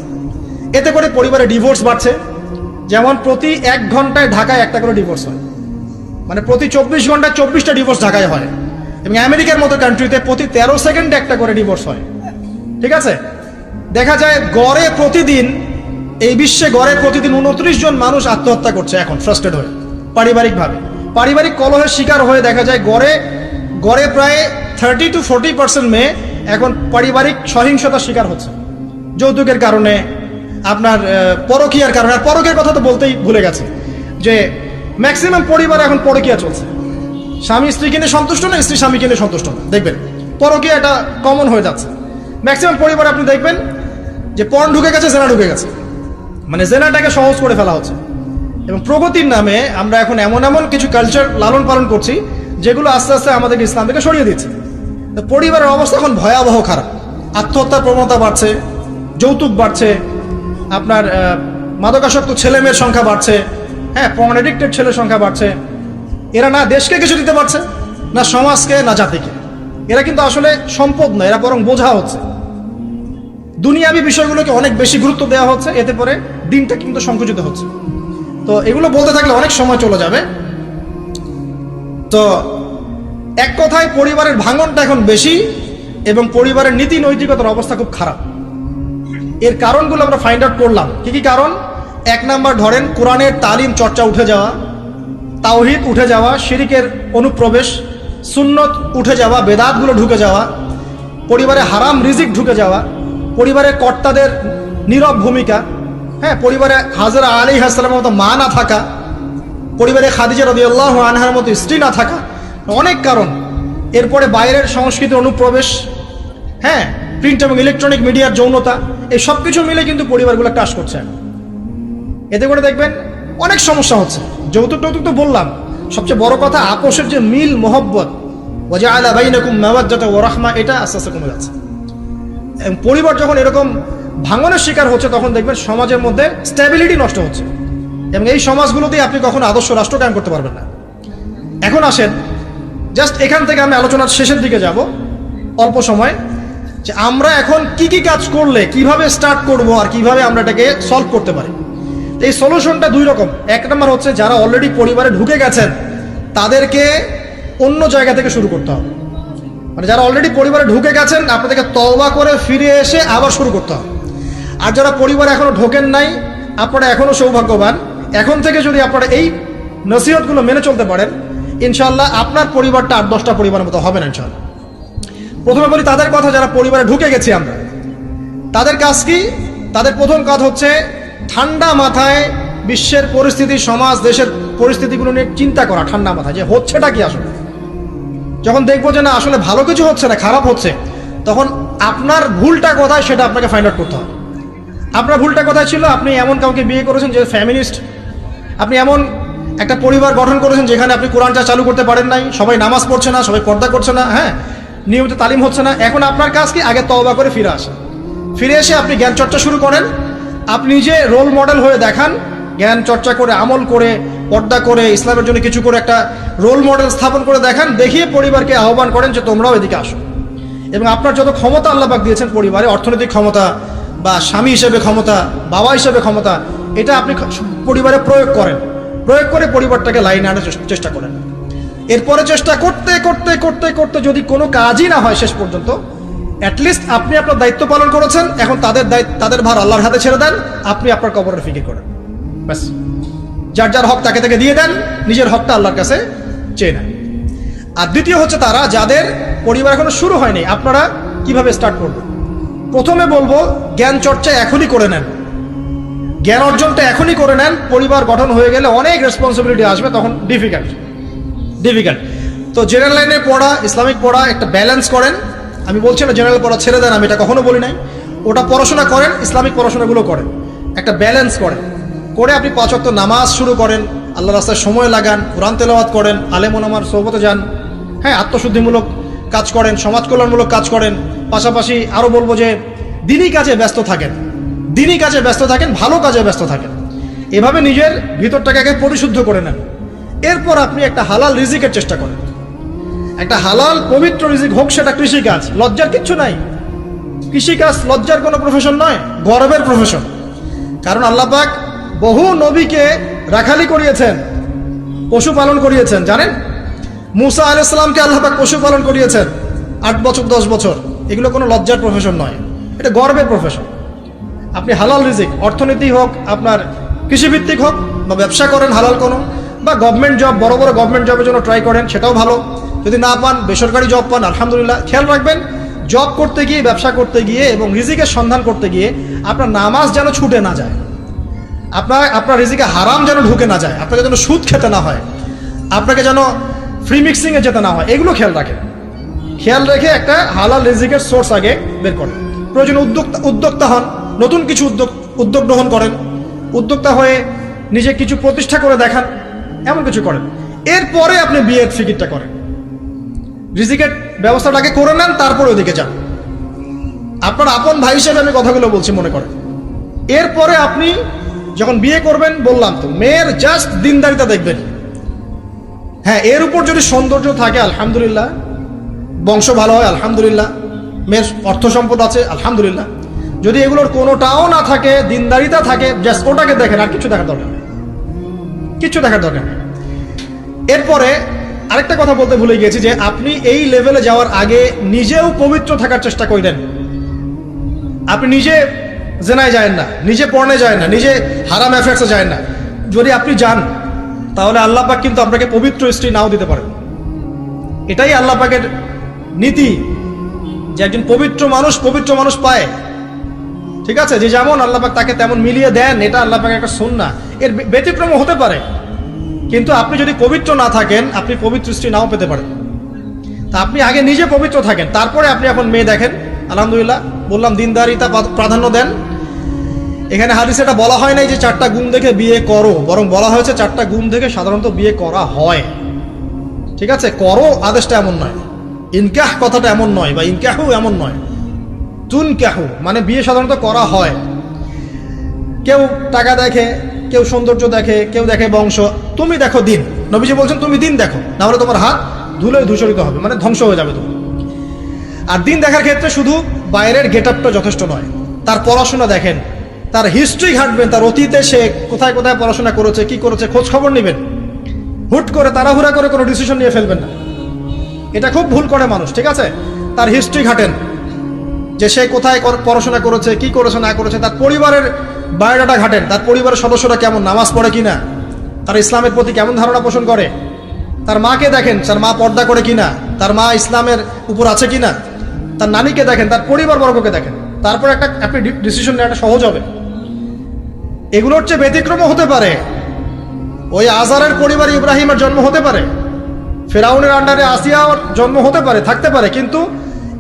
[SPEAKER 1] এতে করে পরিবারে ডিভোর্স বাড়ছে। যেমন প্রতি 1 ঘন্টায় ঢাকায় একটা করে ডিভোর্স হয়, মানে প্রতি 24 ঘন্টায় 24টা ডিভোর্স ঢাকায় হয়, এবং আমেরিকার মতো কান্ট্রিতে প্রতি 13 সেকেন্ডে একটা করে ডিভোর্স হয়, ঠিক আছে? দেখা যায় গড়ে প্রতিদিন, এই বিশ্বে গড়ে প্রতিদিন 29 জন মানুষ আত্মহত্যা করছে এখন ফ্রাস্ট্রেট হয়ে, পারিবারিকভাবে, পারিবারিক কলহের শিকার হয়ে। দেখা যায় গড়ে প্রায় 30 to 40% মেয়ে এখন পারিবারিক সহিংসতার শিকার হচ্ছে, যৌতুকের কারণে, আপনার পরকীয়ার কারণে। আর পরকীয়ার কথা তো বলতেই ভুলে গেছে যে ম্যাক্সিমাম পরিবার এখন পরকীয়া চলছে, স্বামী স্ত্রীকে নিয়ে সন্তুষ্ট না, স্ত্রী স্বামীকে নিয়ে সন্তুষ্ট না, দেখবেন পরকীয়া এটা কমন হয়ে যাচ্ছে। ম্যাক্সিমাম পরিবার আপনি দেখবেন যে পর্ন ঢুকে গেছে, জেনা ঢুকে গেছে, মানে জেনাটাকে সহজ করে ফেলা হচ্ছে। এবং প্রগতির নামে আমরা এখন এমন কিছু কালচার লালন পালন করছি যেগুলো আস্তে আস্তে আমাদের ইসলাম থেকে সরিয়ে দিচ্ছে। তো পরিবারের অবস্থা এখন ভয়াবহ খারাপ, আত্মহত্যার প্রবণতা বাড়ছে, যৌতুক বাড়ছে, আপনার মাদকাসক্ত ছেলে মেয়ের সংখ্যা বাড়ছে, হ্যাঁ, পর্ন এডিক্টেড ছেলের সংখ্যা বাড়ছে। এরা না দেশকে কিছু দিতে পারছে, না সমাজকে, না জাতিকে। এরা কিন্তু আসলে সম্পদ নয়, এরা বরং বোঝা হচ্ছে। দুনিয়াবি বিষয়গুলোকে অনেক বেশি গুরুত্ব দেওয়া হচ্ছে, এতে করে দিনটা কিন্তু সংকুচিত হচ্ছে। তো এগুলো বলতে থাকলে অনেক সময় চলে যাবে। তো এক কথায় পরিবারের ভাঙনটা এখন বেশি এবং পরিবারের নীতি নৈতিকতার অবস্থা খুব খারাপ। এর কারণগুলো আমরা ফাইন্ড আউট করলাম। কি কি কারণ? এক নাম্বার ধরেন কোরআনের তালিম চর্চা উঠে যাওয়া, তাওহীদ উঠে যাওয়া, শিরিকের অনুপ্রবেশ, সুন্নত উঠে যাওয়া, বেদাতগুলো ঢুকে যাওয়া, পরিবারে হারাম রিজিক ঢুকে যাওয়া, পরিবারের কর্তাদের নীরব ভূমিকা, হ্যাঁ, পরিবারে হাজরা আলাইহিস সালামের মতো মা না থাকা, পরিবারে খাদিজা রাদিয়াল্লাহু আনহার মতো স্ত্রী না থাকা, অনেক কারণ। এরপরে বাইরের সংস্কৃতির অনুপ্রবেশ, হ্যাঁ, প্রিন্ট এবং ইলেকট্রনিক মিডিয়ার যৌনতা, এই সব কিছু মিলে কিন্তু পরিবারগুলো টাস করছে। এতে করে দেখবেন অনেক সমস্যা হচ্ছে। যৌতুক টৌতুক তো বললাম, সবচেয়ে বড় কথা আপোষের যে মিল মোহব্বত, ওয়াজআলা বাইনাকুম মাওয়াজ্জাতা ওয়া রাহমা, এটা আস্তে আস্তে কমে যাচ্ছে। এবং পরিবার যখন এরকম ভাঙনের শিকার হচ্ছে তখন দেখবেন সমাজের মধ্যে স্ট্যাবিলিটি নষ্ট হচ্ছে এবং এই সমাজগুলোতেই আপনি কখনো আদর্শ রাষ্ট্র কায়েম করতে পারবেন না। এখন আসেন, জাস্ট এখান থেকে আমি আলোচনার শেষের দিকে যাব অল্প সময়, যে আমরা এখন কি কি কাজ করলে কিভাবে স্টার্ট করব আর কিভাবে আমরা এটাকে সলভ করতে পারি। এই সলিউশনটা দুই রকম। এক নম্বর হচ্ছে যারা অলরেডি পরিবারে ঢুকে গেছেন তাদেরকে অন্য জায়গা থেকে শুরু করতে হবে। মানে যারা অলরেডি পরিবারে ঢুকে গেছেন আপনাদেরকে তওবা করে ফিরে এসে আবার শুরু করতে হবে। আর যারা পরিবারে এখনো ঢোকেন নাই, আপনারা এখনো সৌভাগ্যবান। এখন থেকে যদি আপনারা এই নসিহতগুলো মেনে চলতে পারেন, ইনশাআল্লাহ আপনার পরিবারটা 8-10টা পরিবারের মতো হবে না ইনশাআল্লাহ। প্রথমে বলি তাদের কথা যারা পরিবারে ঢুকে গেছি আমরা, তাদের কাজ কি? তাদের প্রথম কাজ হচ্ছে ঠান্ডা মাথায় বিশ্বের পরিস্থিতি, সমাজ দেশের পরিস্থিতিগুলো নিয়ে চিন্তা করা, ঠান্ডা মাথায় যে হচ্ছেটা কি আসলে। যখন দেখবো যে না আসলে ভালো কিছু হচ্ছে না, খারাপ হচ্ছে, তখন আপনার ভুলটা কোথায় সেটা আপনাকে ফাইন্ড আউট করতে হবে। আপনার ভুলটা কোথায় ছিল? আপনি এমন কাউকে বিয়ে করেছেন যে ফ্যামিনিস্ট, আপনি এমন একটা পরিবার গঠন করেছেন যেখানে আপনি কোরআনটা চালু করতে পারেন নাই, সবাই নামাজ পড়ছে না, সবাই পর্দা করছে না, হ্যাঁ, নিয়মিত তালিম হচ্ছে না। এখন আপনার কাজ কি? আগে তওবা করে ফিরে আসেন। ফিরে এসে আপনি জ্ঞান চর্চা শুরু করেন। আপনি নিজে রোল মডেল হয়ে দেখান, জ্ঞান চর্চা করে, আমল করে, পর্দা করে, ইসলামের জন্য কিছু করে একটা রোল মডেল স্থাপন করে দেখান, দেখিয়ে পরিবারকে আহ্বান করেন যে তোমরাও এদিকে আসো। এবং আপনার যত ক্ষমতা আল্লাহ পাক দিয়েছেন পরিবারে, অর্থনৈতিক ক্ষমতা বা স্বামী হিসেবে ক্ষমতা, বাবা হিসেবে ক্ষমতা, এটা আপনি পরিবারে প্রয়োগ করেন। প্রয়োগ করে পরিবারটাকে লাইনে আনার চেষ্টা করেন। এরপরে চেষ্টা করতে করতে করতে করতে যদি কোনো কাজই না হয় শেষ পর্যন্ত, অ্যাটলিস্ট আপনি আপনার দায়িত্ব পালন করেছেন। এখন তাদের ভার আল্লাহর হাতে ছেড়ে দেন, আপনি আপনার কবরের ফিকির করেন, ব্যাস। যার যার হক তাকে তাকে দিয়ে দেন, নিজের হকটা আল্লাহর কাছে চেয়ে নেন। আর দ্বিতীয় হচ্ছে তারা যাদের পরিবার এখনো শুরু হয়নি, আপনারা কিভাবে স্টার্ট করবেন? প্রথমে বলবো জ্ঞান চর্চা এখনই করে নেন, জ্ঞান অর্জনটা এখনই করে নেন। পরিবার গঠন হয়ে গেলে অনেক রেসপন্সিবিলিটি আসবে, তখন ডিফিকাল্ট। তো জেনারেল লাইনে পড়া, ইসলামিক পড়া একটা ব্যালেন্স করেন। আমি বলছি না জেনারেল পড়া ছেড়ে দেন, আমি এটা কখনো বলি নাই। ওটা পড়াশোনা করেন, ইসলামিক পড়াশোনাগুলো করেন, একটা ব্যালেন্স করেন। করে আপনি 5 ওয়াক্ত নামাজ শুরু করেন, আল্লাহ রাস্তায় সময় লাগান, কোরআন তেলাওয়াত করেন, আলেম ওলামার সোহবতে যান, হ্যাঁ, আত্মশুদ্ধিমূলক কাজ করেন, সমাজ কল্যাণমূলক কাজ করেন। পাশাপাশি আরও বলবো যে দিনই কাজে ব্যস্ত থাকেন, ভালো কাজে ব্যস্ত থাকেন। এভাবে নিজের ভিতরটাকে আগে পরিশুদ্ধ করে নেন। এরপর আপনি একটা হালাল রিজিকের চেষ্টা করেন, একটা হালাল পবিত্র রিজিক হোক, সেটা কৃষিকাজ। লজ্জার কিচ্ছু নাই, কৃষিকাজ লজ্জার কোনো প্রফেশন নয়, গর্বের প্রফেশন। কারণ আল্লাহ পাক বহু নবীকে রাখালি করিয়েছেন, পশুপালন করিয়েছেন। জানেন, মুসা আলাইহিস সালামকে আল্লাহ পাক পশুপালন করিয়েছেন 8 বছর 10 বছর। এগুলো কোনো লজ্জার প্রফেশন নয়, এটা গর্বের প্রফেশন। আপনি হালাল রিজিক, অর্থনীতি হোক, আপনার কৃষিভিত্তিক হোক, বা ব্যবসা করেন হালাল কোনো, বা গভর্নমেন্ট জব, বড় বড় গভর্নমেন্ট জবের জন্য ট্রাই করেন, সেটাও ভালো। যদি না পান, বেসরকারি জব পান, আলহামদুলিল্লাহ। খেয়াল রাখবেন, জব করতে গিয়ে, ব্যবসা করতে গিয়ে এবং রিজিকের সন্ধান করতে গিয়ে আপনার নামাজ যেন ছুটে না যায়, আপনার রিজিকে হারাম যেন ঢুকে না যায়, আপনাকে যেন সুদ খেতে না হয়, আপনাকে যেন ফ্রি মিক্সিংয়ে যেতে না হয়, এগুলো খেয়াল রাখেন। খেয়াল রেখে একটা হালাল রিজিকের সোর্স আগে বের করেন। প্রয়োজনে উদ্যোক্তা হন, নতুন কিছু উদ্যোগ গ্রহণ করেন, উদ্যোক্তা হয়ে নিজে কিছু প্রতিষ্ঠা করে দেখান, এমন কিছু করেন। এরপরে আপনি বিয়ের ফিকিরটা করেন, রিজিকের ব্যবস্থাটাকে করে নেন, তারপরে ওদিকে যান। আপনার আপন ভাই হিসেবে আমি কথাগুলো বলছি, মনে করেন। এরপরে আপনি যখন বিয়ে করবেন, বললাম তো, মেয়ের জাস্ট দিনদারিতা দেখবেন। হ্যাঁ, এর উপর যদি সৌন্দর্য থাকে আলহামদুলিল্লাহ, বংশ ভালো হয় আলহামদুলিল্লাহ, মেয়ের অর্থ সম্পদ আছে আলহামদুলিল্লাহ। যদি এগুলোর কোনোটাও না থাকে, দিনদারিতা থাকে, জাস্ট ওটাকে দেখেন, আর কিছু দেখার দরকার নেই, কিছু দেখার দরকার নেই। এরপরে আরেকটা কথা বলতে ভুলে গিয়েছি যে আপনি এই লেভেলে যাওয়ার আগে নিজেও পবিত্র থাকার চেষ্টা করেন। আপনি নিজে জেনায় যায় না, নিজে পর্নে যায় না, নিজে হারাম অ্যাফেয়ার্সে যায় না। যদি আপনি যান তাহলে আল্লাহ পাক কিন্তু আপনাকে পবিত্র স্ত্রী নাও দিতে পারেন। এটাই আল্লাহ পাকের নীতি যে একজন পবিত্র মানুষ পায়, ঠিক আছে? যে যেমন আল্লাহ পাক তাকে তেমন মিলিয়ে দেন, এটা আল্লাহ পাকের একটা সুন্নাহ। এর ব্যতিক্রম হতে পারে, কিন্তু আপনি যদি পবিত্র না থাকেন আপনি পবিত্র স্ত্রী নাও পেতে পারেন। তা আপনি আগে নিজে পবিত্র থাকেন, তারপরে আপনি এখন মেয়ে দেখেন। আলহামদুলিল্লাহ, বললাম দিনদারিতা প্রাধান্য দেন। এখানে হাদিসে এটা বলা হয় নাই যে 4টা গুণ দেখে বিয়ে করো, বরং বলা হয়েছে 4টা গুণ দেখে সাধারণত বিয়ে করা হয়, ঠিক আছে? করো আদেশটা এমন নয়, ইনকাহ কথাটা এমন নয়, বা ইনকাহু এমন নয়, তুনকাহু মানে বিয়ে সাধারণত করা হয়। কেউ টাকা দেখে, কেউ সৌন্দর্য দেখে, কেউ দেখে বংশ, তুমি দেখো দিন। নবীজি বলছেন তুমি দিন দেখো, না হলে তোমার হাত ধুলোয় ধূসরিত হবে, মানে ধ্বংস হয়ে যাবে তুমি। আর দিন দেখার ক্ষেত্রে শুধু বাইরের গেট আপটা যথেষ্ট নয়, তার পড়াশোনা দেখেন, তার হিস্ট্রি ঘাটবেন, তার অতীতে সে কোথায় কোথায় পড়াশোনা করেছে, কি করেছে, খোঁজ খবর নেবেন। হুট করে তাড়াহুড়া করে কোনো ডিসিশন নিয়ে ফেলবেন না, এটা খুব ভুল করে মানুষ, ঠিক আছে? তার হিস্ট্রি ঘাটেন, যে সে কোথায় পড়াশোনা করেছে, কি করেছে না করেছে। তার পরিবারের বায়োডাটা ঘাটেন, তার পরিবারের সদস্যরা কেমন, নামাজ পড়ে কিনা, তার ইসলামের প্রতি কেমন ধারণা পোষণ করে। তার মাকে দেখেন, তার মা পর্দা করে কিনা, তার মা ইসলামের উপর আছে কিনা। তার নানিকে দেখেন, তার পরিবারবর্গকে দেখেন, তারপর আপনি ডিসিশন নেওয়াটা সহজ হবে। এগুলোর চেয়ে ব্যতিক্রমও হতে পারে। ওই আজারের পরিবারে ইব্রাহিমের জন্ম হতে পারে, ফেরাউনের আন্ডারে আসিয়ার জন্ম হতে পারে, থাকতে পারে, কিন্তু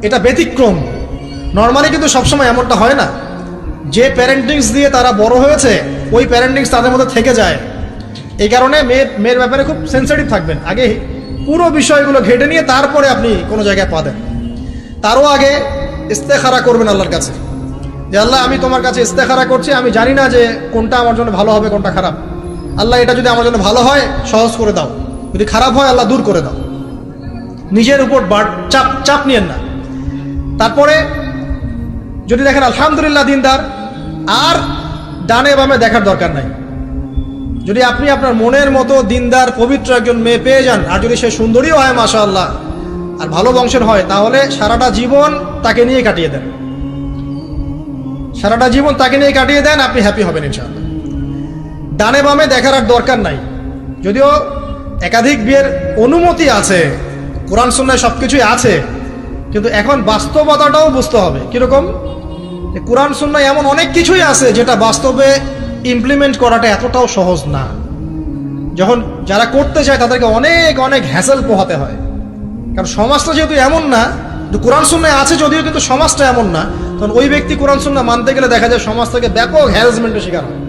[SPEAKER 1] এটা ব্যতিক্রম। নর্মালি কিন্তু সবসময় এমনটা হয় না। যে প্যারেন্টিংস দিয়ে তারা বড় হয়েছে, ওই প্যারেন্টিংস তাদের মধ্যে থেকে যায়। এই কারণে মেয়ের ব্যাপারে খুব সেন্সিটিভ থাকবেন, আগে পুরো বিষয়গুলো ঘেটে নিয়ে তারপরে আপনি কোনো জায়গায় পা দেন। তারও আগে ইস্তেখারা করবেন আল্লাহর কাছে, যে আল্লাহ আমি তোমার কাছে ইস্তেখারা করছি, আমি জানি না যে কোনটা আমার জন্য ভালো হবে, কোনটা খারাপ। আল্লাহ এটা যদি আমার জন্য ভালো হয় সহজ করে দাও, যদি খারাপ হয় আল্লাহ দূর করে দাও। নিজের উপর চাপ নিয়েন না। তারপরে যদি দেখেন আলহামদুলিল্লাহ দিনদার, আর ডানে বামে দেখার দরকার নাই। যদি আপনি আপনার মনের মতো দিনদার পবিত্র একজন মেয়ে পেয়ে যান, আর যদি সে সুন্দরীও হয় মাশাআল্লাহ, আর ভালো বংশের হয়, তাহলে সারাটা জীবন তাকে নিয়ে কাটিয়ে দেন, সারাটা জীবন তাকে নিয়ে কাটিয়ে দেন, আপনি হ্যাপি হবেন ইনশাআল্লাহ। ডানে বামে দেখার আর দরকার নাই। যদিও একাধিক বিয়ের অনুমতি আছে, কোরআন সুন্নাহয় সবকিছুই আছে, কিন্তু এখন বাস্তবতাটাও বুঝতে হবে। কিরকম? কোরআন সুন্নাহয় এমন অনেক কিছুই আছে যেটা বাস্তবে ইমপ্লিমেন্ট করাটা এতটাও সহজ না। যখন যারা করতে চায় তাদেরকে অনেক অনেক হ্যাসেল পোহাতে হয়, কারণ সমাজটা যেহেতু এমন না। কোরআন সুন্নাহয় আছে যদিও, কিন্তু সমাজটা এমন না, তখন ওই ব্যক্তি কোরআন সুন্নাহ মানতে গেলে দেখা যায় সমাজ থেকে ব্যাপক হ্যারাসমেন্টের শিকার হয়।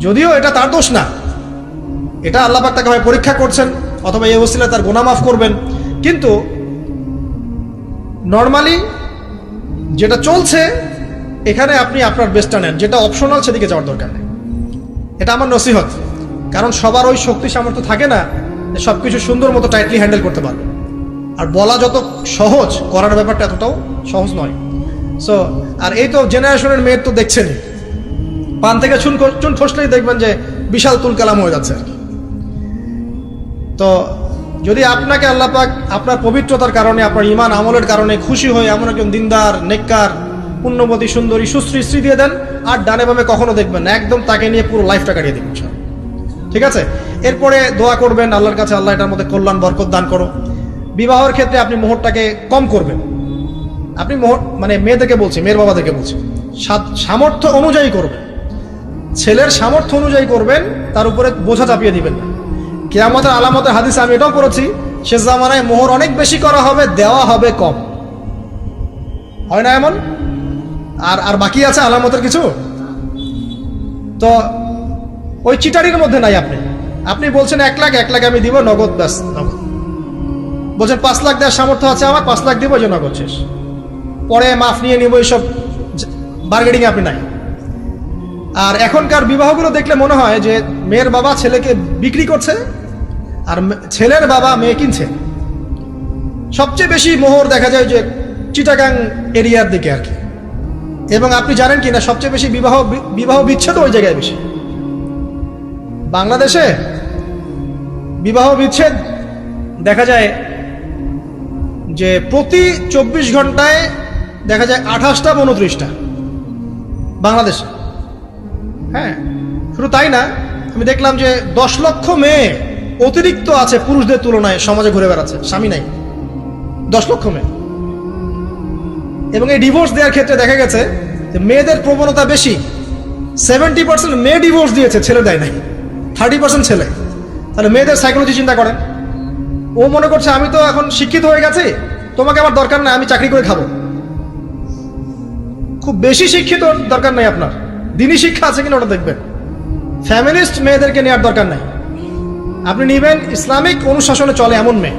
[SPEAKER 1] যদিও এটা তার দোষ না, এটা আল্লাহ পাক তাকে হয় পরীক্ষা করছেন, অথবা এই ওসিলায় তার গুনাহ মাফ করবেন। কিন্তু নর্মালি যেটা চলছে, এখানে আপনি আপনার বেস্টটা নেন, যেটা অপশনাল সেদিকে যাওয়ার দরকার নেই। এটা আমার নসিহত। কারণ সবার ওই শক্তি সামর্থ্য থাকে না যে সব কিছু সুন্দর মতো টাইটলি হ্যান্ডেল করতে পারবে। আর বলা যত সহজ, করার ব্যাপারটা এতটাও সহজ নয়। সো আর এই তো জেনারেশনের মেয়ের তো দেখছেনই, পান থেকে চুন খসলেই দেখবেন যে বিশাল তুলকালাম হয়ে যাচ্ছে আর কি। তো যদি আপনাকে আল্লাহ পাক আপনার পবিত্রতার কারণে, আপনার ঈমান আমলের কারণে খুশি হয়ে এমন একজন দিনদার, নেককার, পুণ্যবতী, সুন্দরী, সুশ্রী স্ত্রী দিয়ে দেন, আর ডানে বামে কখনো দেখবেন না, একদম তাকে নিয়ে পুরো লাইফটা কাটিয়ে দেবেন, ঠিক আছে? এরপরে দোয়া করবেন আল্লাহর কাছে, আল্লাহ এটার মধ্যে কল্যাণ বরকত দান করো। বিবাহের ক্ষেত্রে আপনি মোহরটাকে কম করবেন। আপনি মোহর মানে মেয়েদেরকে বলছি, মেয়ের বাবাদেরকে বলছি, সামর্থ্য অনুযায়ী করবেন, ছেলের সামর্থ্য অনুযায়ী করবেন, তার উপরে বোঝা চাপিয়ে দিবেন না। কিয়ামতের আলামতের হাদিসে আমি এটাও পড়েছি, শেষ জামানায় মোহর অনেক বেশি করা হবে, দেওয়া হবে কম। হয় না এমন? আর বাকি আছে আলামতের কিছু। তো ওই চিটারির মধ্যে নাই। আপনি বলছেন 1 লাখ আমি দিব নগদ, ব্যাস নগদ। বলছেন 5 লাখ দেওয়ার সামর্থ্য আছে আমার, 5 লাখ দিব, যে নগদ শেষ, পরে মাফ নিয়ে নিব, এইসব বার্গেনিং আপনি নাই। আর এখনকার বিবাহগুলো দেখলে মনে হয় যে মেয়ের বাবা ছেলেকে বিক্রি করছে, আর ছেলের বাবা মেয়ে কিনছে। সবচেয়ে বেশি মোহর দেখা যায় যে চিটাগাং এরিয়ার দিকে আর কি। এবং আপনি জানেন কি না সবচেয়ে বেশি বিবাহ বিচ্ছেদ ওই জায়গায় বেশি। বাংলাদেশে বিবাহ বিচ্ছেদ দেখা যায় যে প্রতি 24 ঘন্টায় দেখা যায় 28টা বা 29টা বাংলাদেশে। হ্যাঁ, শুধু তাই না, আমি দেখলাম যে 10 লক্ষ মেয়ে অতিরিক্ত আছে পুরুষদের তুলনায় সমাজে ঘুরে বেড়াচ্ছে, স্বামী নাই, 10 লক্ষ মেয়ে। এবং এই ডিভোর্স দেওয়ার ক্ষেত্রে দেখা গেছে যে মেয়েদের প্রবণতা বেশি। 70% মেয়ে ডিভোর্স দিয়েছে, ছেলে দেয় নাই, 30% ছেলে। তাহলে মেয়েদের সাইকোলজি চিন্তা করেন। ও মনে করছে আমি তো এখন শিক্ষিত হয়ে গেছি, তোমাকে আমার দরকার নাই, আমি চাকরি করে খাবো। খুব বেশি শিক্ষিত দরকার নাই আপনার, দিনই শিক্ষা আছে কিনা ওটা দেখবেন। ফ্যামিলিস্ট মেয়েদেরকে নেওয়ার দরকার নাই, আপনি নিবেন ইসলামিক অনুশাসনে চলে এমন মেয়ে।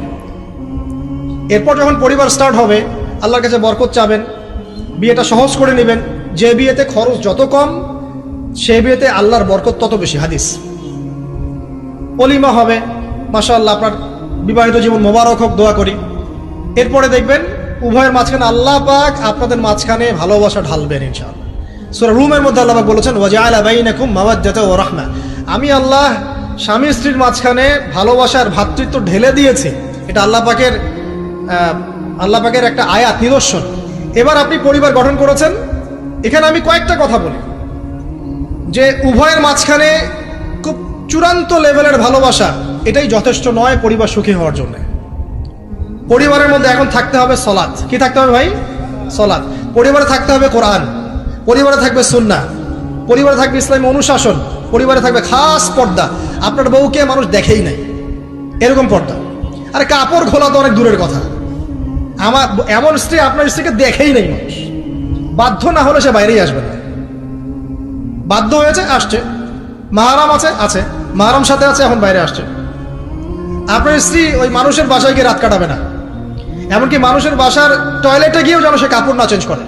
[SPEAKER 1] এরপর যখন পরিবার স্টার্ট হবে, আল্লাহর কাছে বরকত চাবেন, বিয়েটা সহজ করে নেবেন। যে বিয়েতে খরচ যত কম, সে বিয়েতে আল্লাহর বরকত তত বেশি। হাদিস। অলিমা হবে, মাশাআল্লাহ, আপনার বিবাহিত জীবন মোবারক হোক, দোয়া করি। এরপরে দেখবেন উভয়ের মাঝখানে আল্লাহ পাক আপনাদের মাঝখানে ভালোবাসা ঢালবেন ইনশাআল্লাহ। সূরা রুমের মধ্যে আল্লাহ পাক বলেছেন ওয়াজআলা বাইনাকুম মাওয়াজ্জাতা ওয়া রাহমা, আমি আল্লাহ স্বামী স্ত্রীর মাঝখানে ভালোবাসার ভ্রাতৃত্ব ঢেলে দিয়েছি। এটা আল্লাহ পাকের একটা আয়াত, নিদর্শন। এবার আপনি পরিবার গঠন করেছেন, এখানে আমি কয়েকটা কথা বলি যে উভয়ের মাঝখানে খুব চূড়ান্ত লেভেলের ভালোবাসা, এটাই যথেষ্ট নয় পরিবার সুখী হওয়ার জন্য। পরিবারের মধ্যে এখন থাকতে হবে সলাত। কি থাকতে হবে ভাই? সলাত। পরিবারে থাকতে হবে কোরআন, পরিবারে থাকবে সুন্নাহ, পরিবারে থাকবে ইসলামী অনুশাসন, পরিবারে থাকবে খাস পর্দা। আপনার বউকে মানুষ দেখেই নাই, এরকম পর্দা। আরে কাপড় খোলা তো অনেক দূরের কথা, আমার এমন স্ত্রী আপনার স্ত্রীকে দেখেই নেই মানুষ। বাধ্য না হলে সে বাইরেই আসবে না। বাধ্য হয়েছে, আসছে, মাহারাম আছে, মাহারাম সাথে আছে, এখন বাইরে আসছে। আপনার স্ত্রী ওই মানুষের বাসায় গিয়ে রাত কাটাবে না, এমনকি মানুষের বাসার টয়লেটে গিয়েও যেন সে কাপড় না চেঞ্জ করে।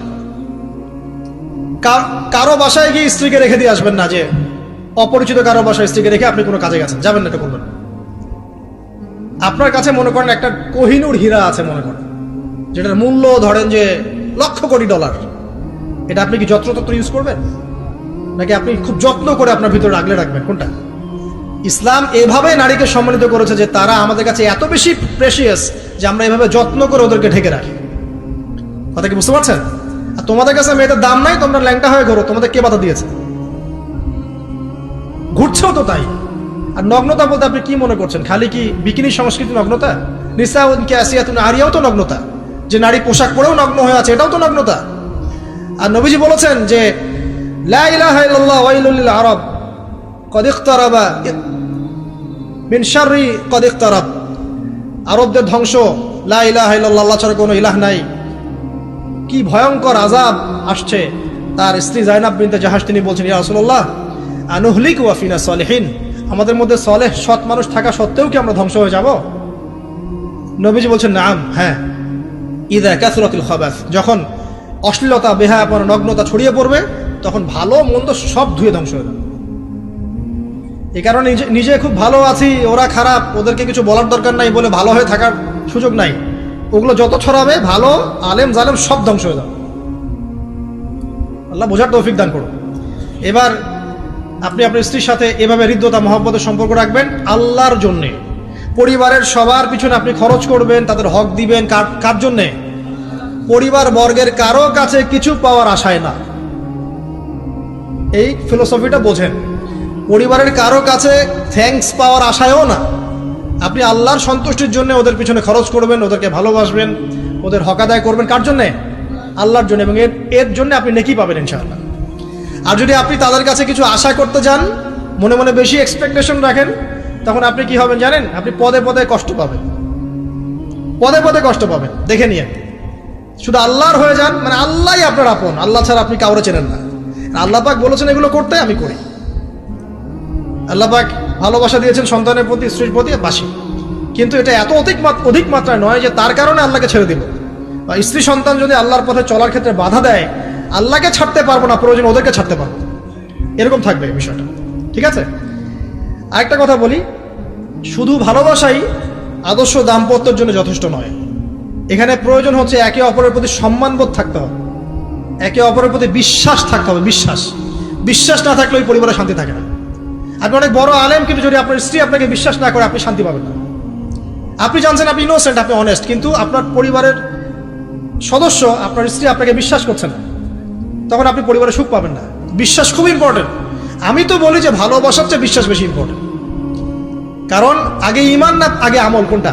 [SPEAKER 1] কারো বাসায় গিয়ে স্ত্রীকে রেখে দিয়ে আসবেন না, যে অপরিচিত কারো বাসায় স্ত্রীকে রেখে আপনি কোনো কাজে গেছেন, যাবেন না, এটা করবেন। আপনার কাছে মনে করেন একটা কোহিনূর হীরা আছে, মনে করেন যেটার মূল্য ধরেন যে লক্ষ কোটি ডলার, এটা আপনি কি যত্রতত্র ইউজ করবেন, নাকি আপনি খুব যত্ন করে আপনার ভিতরে আগলে রাখবেন? কোনটা? ইসলাম এভাবে নারীকে সম্মানিত করেছে যে তারা আমাদের কাছে এত বেশি প্রেশিয়াস যে আমরা এভাবে যত্ন করে ওদেরকে ঢেকে রাখি। কথা কি বুঝতে পারছেন? আর তোমাদের কাছে মেয়েদের দাম নাই, তোমরা ল্যাংটা হয়ে ঘোরো, তোমাদের কে বাধা দিয়েছে? ঘুরছেও তো তাই। আর নগ্নতা বলতে আপনি কি মনে করছেন? খালি কি বিকিনি সংস্কৃতি নগ্নতা? নিসাউন কাসিয়াতুন আরিয়াও তো নগ্নতা, যে নারী পোশাক পরেও নগ্ন হয়ে আছে, এটাও তো নগ্নতা। আর নবীজি বলেছেন যে লা ইলাহা ইল্লাল্লাহ ওয়াইলুল লিল আরব কদ ইকতারাবা মিন শাররি কদ ইকতারাব, আরবদের ধ্বংস, লা ইলাহা ইল্লাল্লাহ, আল্লাহ ছাড়া কোনো ইলাহ নাই, কি ভয়ঙ্কর আযাব আসছে। তার স্ত্রী যায়নাব বিনতে জাহাশ তিনি বলছেন, ইয়া রাসূলুল্লাহ আনুহলিক ওয়া ফিনা সালিহিন, আমাদের মধ্যে সলেহ সৎ মানুষ থাকা সত্ত্বেও কি আমরা ধ্বংস হয়ে যাব? নবীজি বলছেন নাম, হ্যাঁ। ইযা কাসরাতুল খাবাস, যখন অশ্লীলতা, বেহায়াপনা, নগ্নতা ছড়িয়ে পড়বে, তখন ভালো মন্দ সব ধুয়ে ধ্বংস হয়ে যাবে। এই কারণে নিজে খুব ভালো আছি, ওরা খারাপ, ওদেরকে কিছু বলার দরকার নাই বলে ভালো হয়ে থাকার সুযোগ নাই। ওগুলো যত ছড়াবে, ভালো আলেম জালেম সব ধ্বংস হয়ে যাবে। আল্লাহ বোঝার তৌফিক দান করুন। এবার আপনি আপনার স্ত্রীর সাথে এভাবে হৃদ্যতা মহব্বতের সম্পর্ক রাখবেন আল্লাহর জন্যে। পরিবারের সবার পিছনে আপনি খরচ করবেন, তাদের হক দিবেন। কার জন্যে? পরিবার বর্গের কারো কাছে কিছু পাওয়ার আশায় না। এই ফিলোসফিটা বোঝেন। পরিবারের কারো কাছে থ্যাঙ্কস পাওয়ার আশায়ও না। আপনি আল্লাহর সন্তুষ্টির জন্য ওদের পিছনে খরচ করবেন, ওদেরকে ভালোবাসবেন, ওদের হক আদায় করবেন। কার জন্যে? আল্লাহর জন্য। এবং এর জন্য আপনি নেকি পাবেন ইনশাআল্লাহ। আর যদি আপনি তাদের কাছে কিছু আশা করতে যান, মনে মনে বেশি এক্সপেকটেশন রাখেন, তখন আপনি কি হবেন জানেন? আপনি পদে পদে কষ্ট পাবেন, পদে পদে কষ্ট পাবেন। দেখে নিয়ে শুধু আল্লাহর হয়ে যান, মানে আল্লাহই আপনার আপন, আল্লাহ ছাড়া আপনি কাউরে চেনেন না। আল্লাহ পাক বলেছেন এগুলো করতে, আমি করি। আল্লাহ পাক ভালোবাসা দিয়েছেন সন্তানের প্রতি, স্ত্রীর প্রতি, বাসি। কিন্তু এটা এত অধিক মাত্রায় নয় যে তার কারণে আল্লাহকে ছেড়ে দিব। বা স্ত্রী সন্তান যদি আল্লাহর পথে চলার ক্ষেত্রে বাধা দেয়, আল্লাহকে ছাড়তে পারবো না, প্রয়োজন ওদেরকে ছাড়তে পারবো, এরকম থাকবে বিষয়টা। ঠিক আছে? আরেকটা কথা বলি, শুধু ভালোবাসাই আদর্শ দাম্পত্যের জন্য যথেষ্ট নয়। এখানে প্রয়োজন হচ্ছে একে অপরের প্রতি সম্মানবোধ থাকতে হবে, একে অপরের প্রতি বিশ্বাস থাকতে হবে। বিশ্বাস না থাকলে ওই পরিবারে শান্তি থাকে না। আপনি অনেক বড় আলেম, কিন্তু যদি আপনার স্ত্রী আপনাকে বিশ্বাস না করে, আপনি শান্তি পাবেন না। আপনি জানছেন আপনি ইনোসেন্ট, আপনি অনেস্ট, কিন্তু আপনার পরিবারের সদস্য, আপনার স্ত্রী আপনাকে বিশ্বাস করছে না, তখন আপনি পরিবারে সুখ পাবেন না। বিশ্বাস খুব ইম্পর্টেন্ট। আমি তো বলি যে ভালোবাসার চেয়ে বিশ্বাস বেশি ইম্পর্টেন্ট। কারণ আগে ইমান না আগে আমল? কোনটা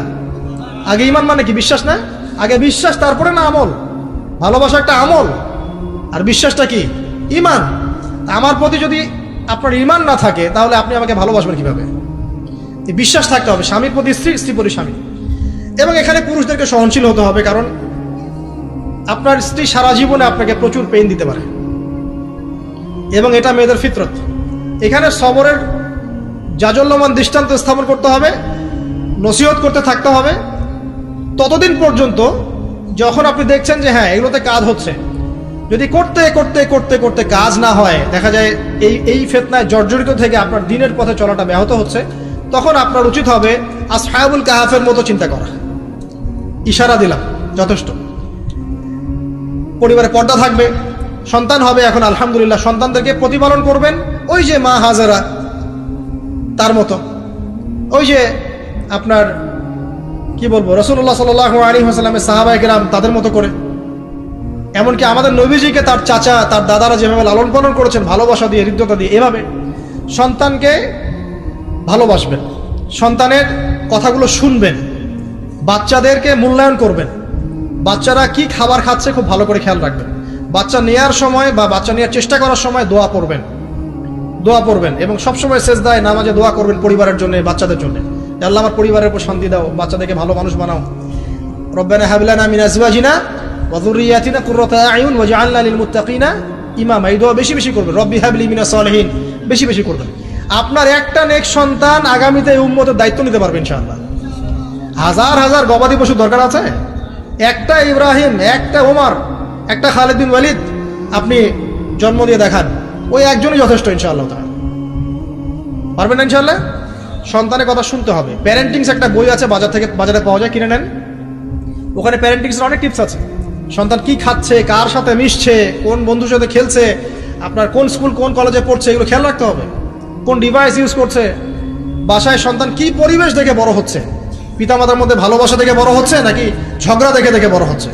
[SPEAKER 1] আগে? ইমান মানে কি? বিশ্বাস না? আগে বিশ্বাস, তারপরে না আমল? ভালোবাসা একটা আমল, আর বিশ্বাসটা কি? ইমান। আমার প্রতি যদি আপনার ইমান না থাকে, তাহলে আপনি আমাকে ভালোবাসবেন কিভাবে? বিশ্বাস থাকতে হবে, স্বামীর প্রতি স্ত্রী, স্ত্রী প্রতি স্বামী। এবং এখানে পুরুষদেরকে সহনশীল হতে হবে, কারণ আপনার স্ত্রী সারা জীবনে আপনাকে প্রচুর পেইন দিতে পারে, এবং এটা মেয়েদের ফিতরত। এখানে সবরের জাজল্যমান দৃষ্টান্ত স্থাপন করতে হবে, নসিহত করতে থাকতে হবে ততদিন পর্যন্ত যখন আপনি দেখছেন যে হ্যাঁ এগুলোতে কাজ হচ্ছে। যদি করতে করতে করতে করতে কাজ না হয়, দেখা যায় এই ফিতনায় জর্জরিত থেকে আপনার দিনের পথে চলাটা ব্যাহত হচ্ছে, তখন আপনার উচিত হবে আসহাবুল কাহাফের মতো চিন্তা করা। ইশারা দিলাম, যথেষ্ট। পরিবারে পর্দা থাকবে, সন্তান হবে, এখন আলহামদুলিল্লাহ সন্তানদেরকে প্রতিপালন করবেন ওই যে মা হাজারা তার মতো, ওই যে আপনার কি বলবো রাসূলুল্লাহ সাল্লাল্লাহু আলাইহি ওয়াসাল্লামের সাহাবায়ে কেরাম তাদের মতো করে। এমনকি আমাদের নবীজিকে তার চাচা, তার দাদারা যেভাবে লালন পালন করেছেন ভালোবাসা দিয়ে, হৃদ্যতা দিয়ে, এভাবে সন্তানকে ভালোবাসবেন, সন্তানের কথাগুলো শুনবেন, বাচ্চাদেরকে মূল্যায়ন করবেন, বাচ্চারা কি খাবার খাচ্ছে খুব ভালো করে খেয়াল রাখবেন, বাচ্চা নেওয়ার সময় বা বাচ্চা নেওয়ার চেষ্টা করার সময় দোয়া পড়বেন এবং সবসময় সেজদায় নামাজে দোয়া করবেন পরিবারের জন্য, বাচ্চাদের জন্য। আল্লাহ আমার পরিবারের উপর শান্তি দাও, বাচ্চাদেরকে ভালো মানুষ বানাও। রব্বানা হাব লানা মিন আজওয়াজিনা ওয়া যুররিয়াতিনা কুররাতা আয়ুন ওয়াজআলনা লিল মুত্তাকিনা ইমামা। এই দোয়া বেশি বেশি করবেন। রব্বি হাবলি মিনাস সালিহিন বেশি বেশি করবেন। আপনার একটা নেক সন্তান আগামীতে এই উম্মতের দায়িত্ব নিতে পারবে ইনশাআল্লাহ। হাজার হাজার গবাদি পশু দরকার আছে? একটা ইব্রাহিম, একটা ওমর, একটা খালিদ বিন ওয়ালিদ আপনি জন্ম দিয়ে দেখান, ওই একজনই যথেষ্ট ইনশাআল্লাহ। তাআলা পারবেন না ইনশাআল্লাহ? সন্তানের কথা শুনতে হবে। প্যারেন্টিংস একটা বই আছে, বাজারে পাওয়া যায়, কিনে নেন। ওখানে প্যারেন্টিংসের অনেক টিপস আছে। সন্তান কি খাচ্ছে, কার সাথে মিশছে, কোন বন্ধুর সাথে খেলছে, আপনার কোন স্কুল কোন কলেজে পড়ছে, এগুলো খেয়াল রাখতে হবে। কোন ডিভাইস ইউজ করছে, বাসায় সন্তান কি পরিবেশ দেখে বড় হচ্ছে, পিতামাতার মধ্যে ভালোবাসা দেখে বড় হচ্ছে নাকি ঝগড়া দেখে দেখে বড় হচ্ছে,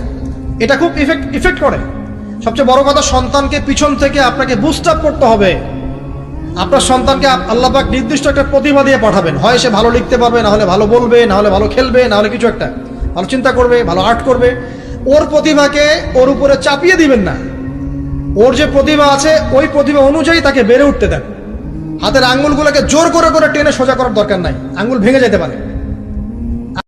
[SPEAKER 1] এটা খুব ইফেক্ট করে। সবচেয়ে বড় কথা, সন্তানকে পিছন থেকে আপনাকে বুস্ট আপ করতে হবে। আপনার সন্তানকে আল্লাহ পাক নির্দিষ্ট একটা প্রতিভা দিয়ে পাঠাবেন, হয় সে ভালো লিখতে পারবে, না হলে ভালো বলবে, না হলে ভালো খেলবে, না হলে কিছু একটা ভালো চিন্তা করবে, ভালো আর্ট করবে। ওর প্রতিভাকে ওর উপরে চাপিয়ে দিবেন না। ওর যে প্রতিভা আছে ওই প্রতিভা অনুযায়ী তাকে বেড়ে উঠতে দেন। হাতের আঙ্গুলগুলোকে জোর করে করে টেনে সোজা করার দরকার নাই, আঙ্গুল ভেঙে যেতে পারে।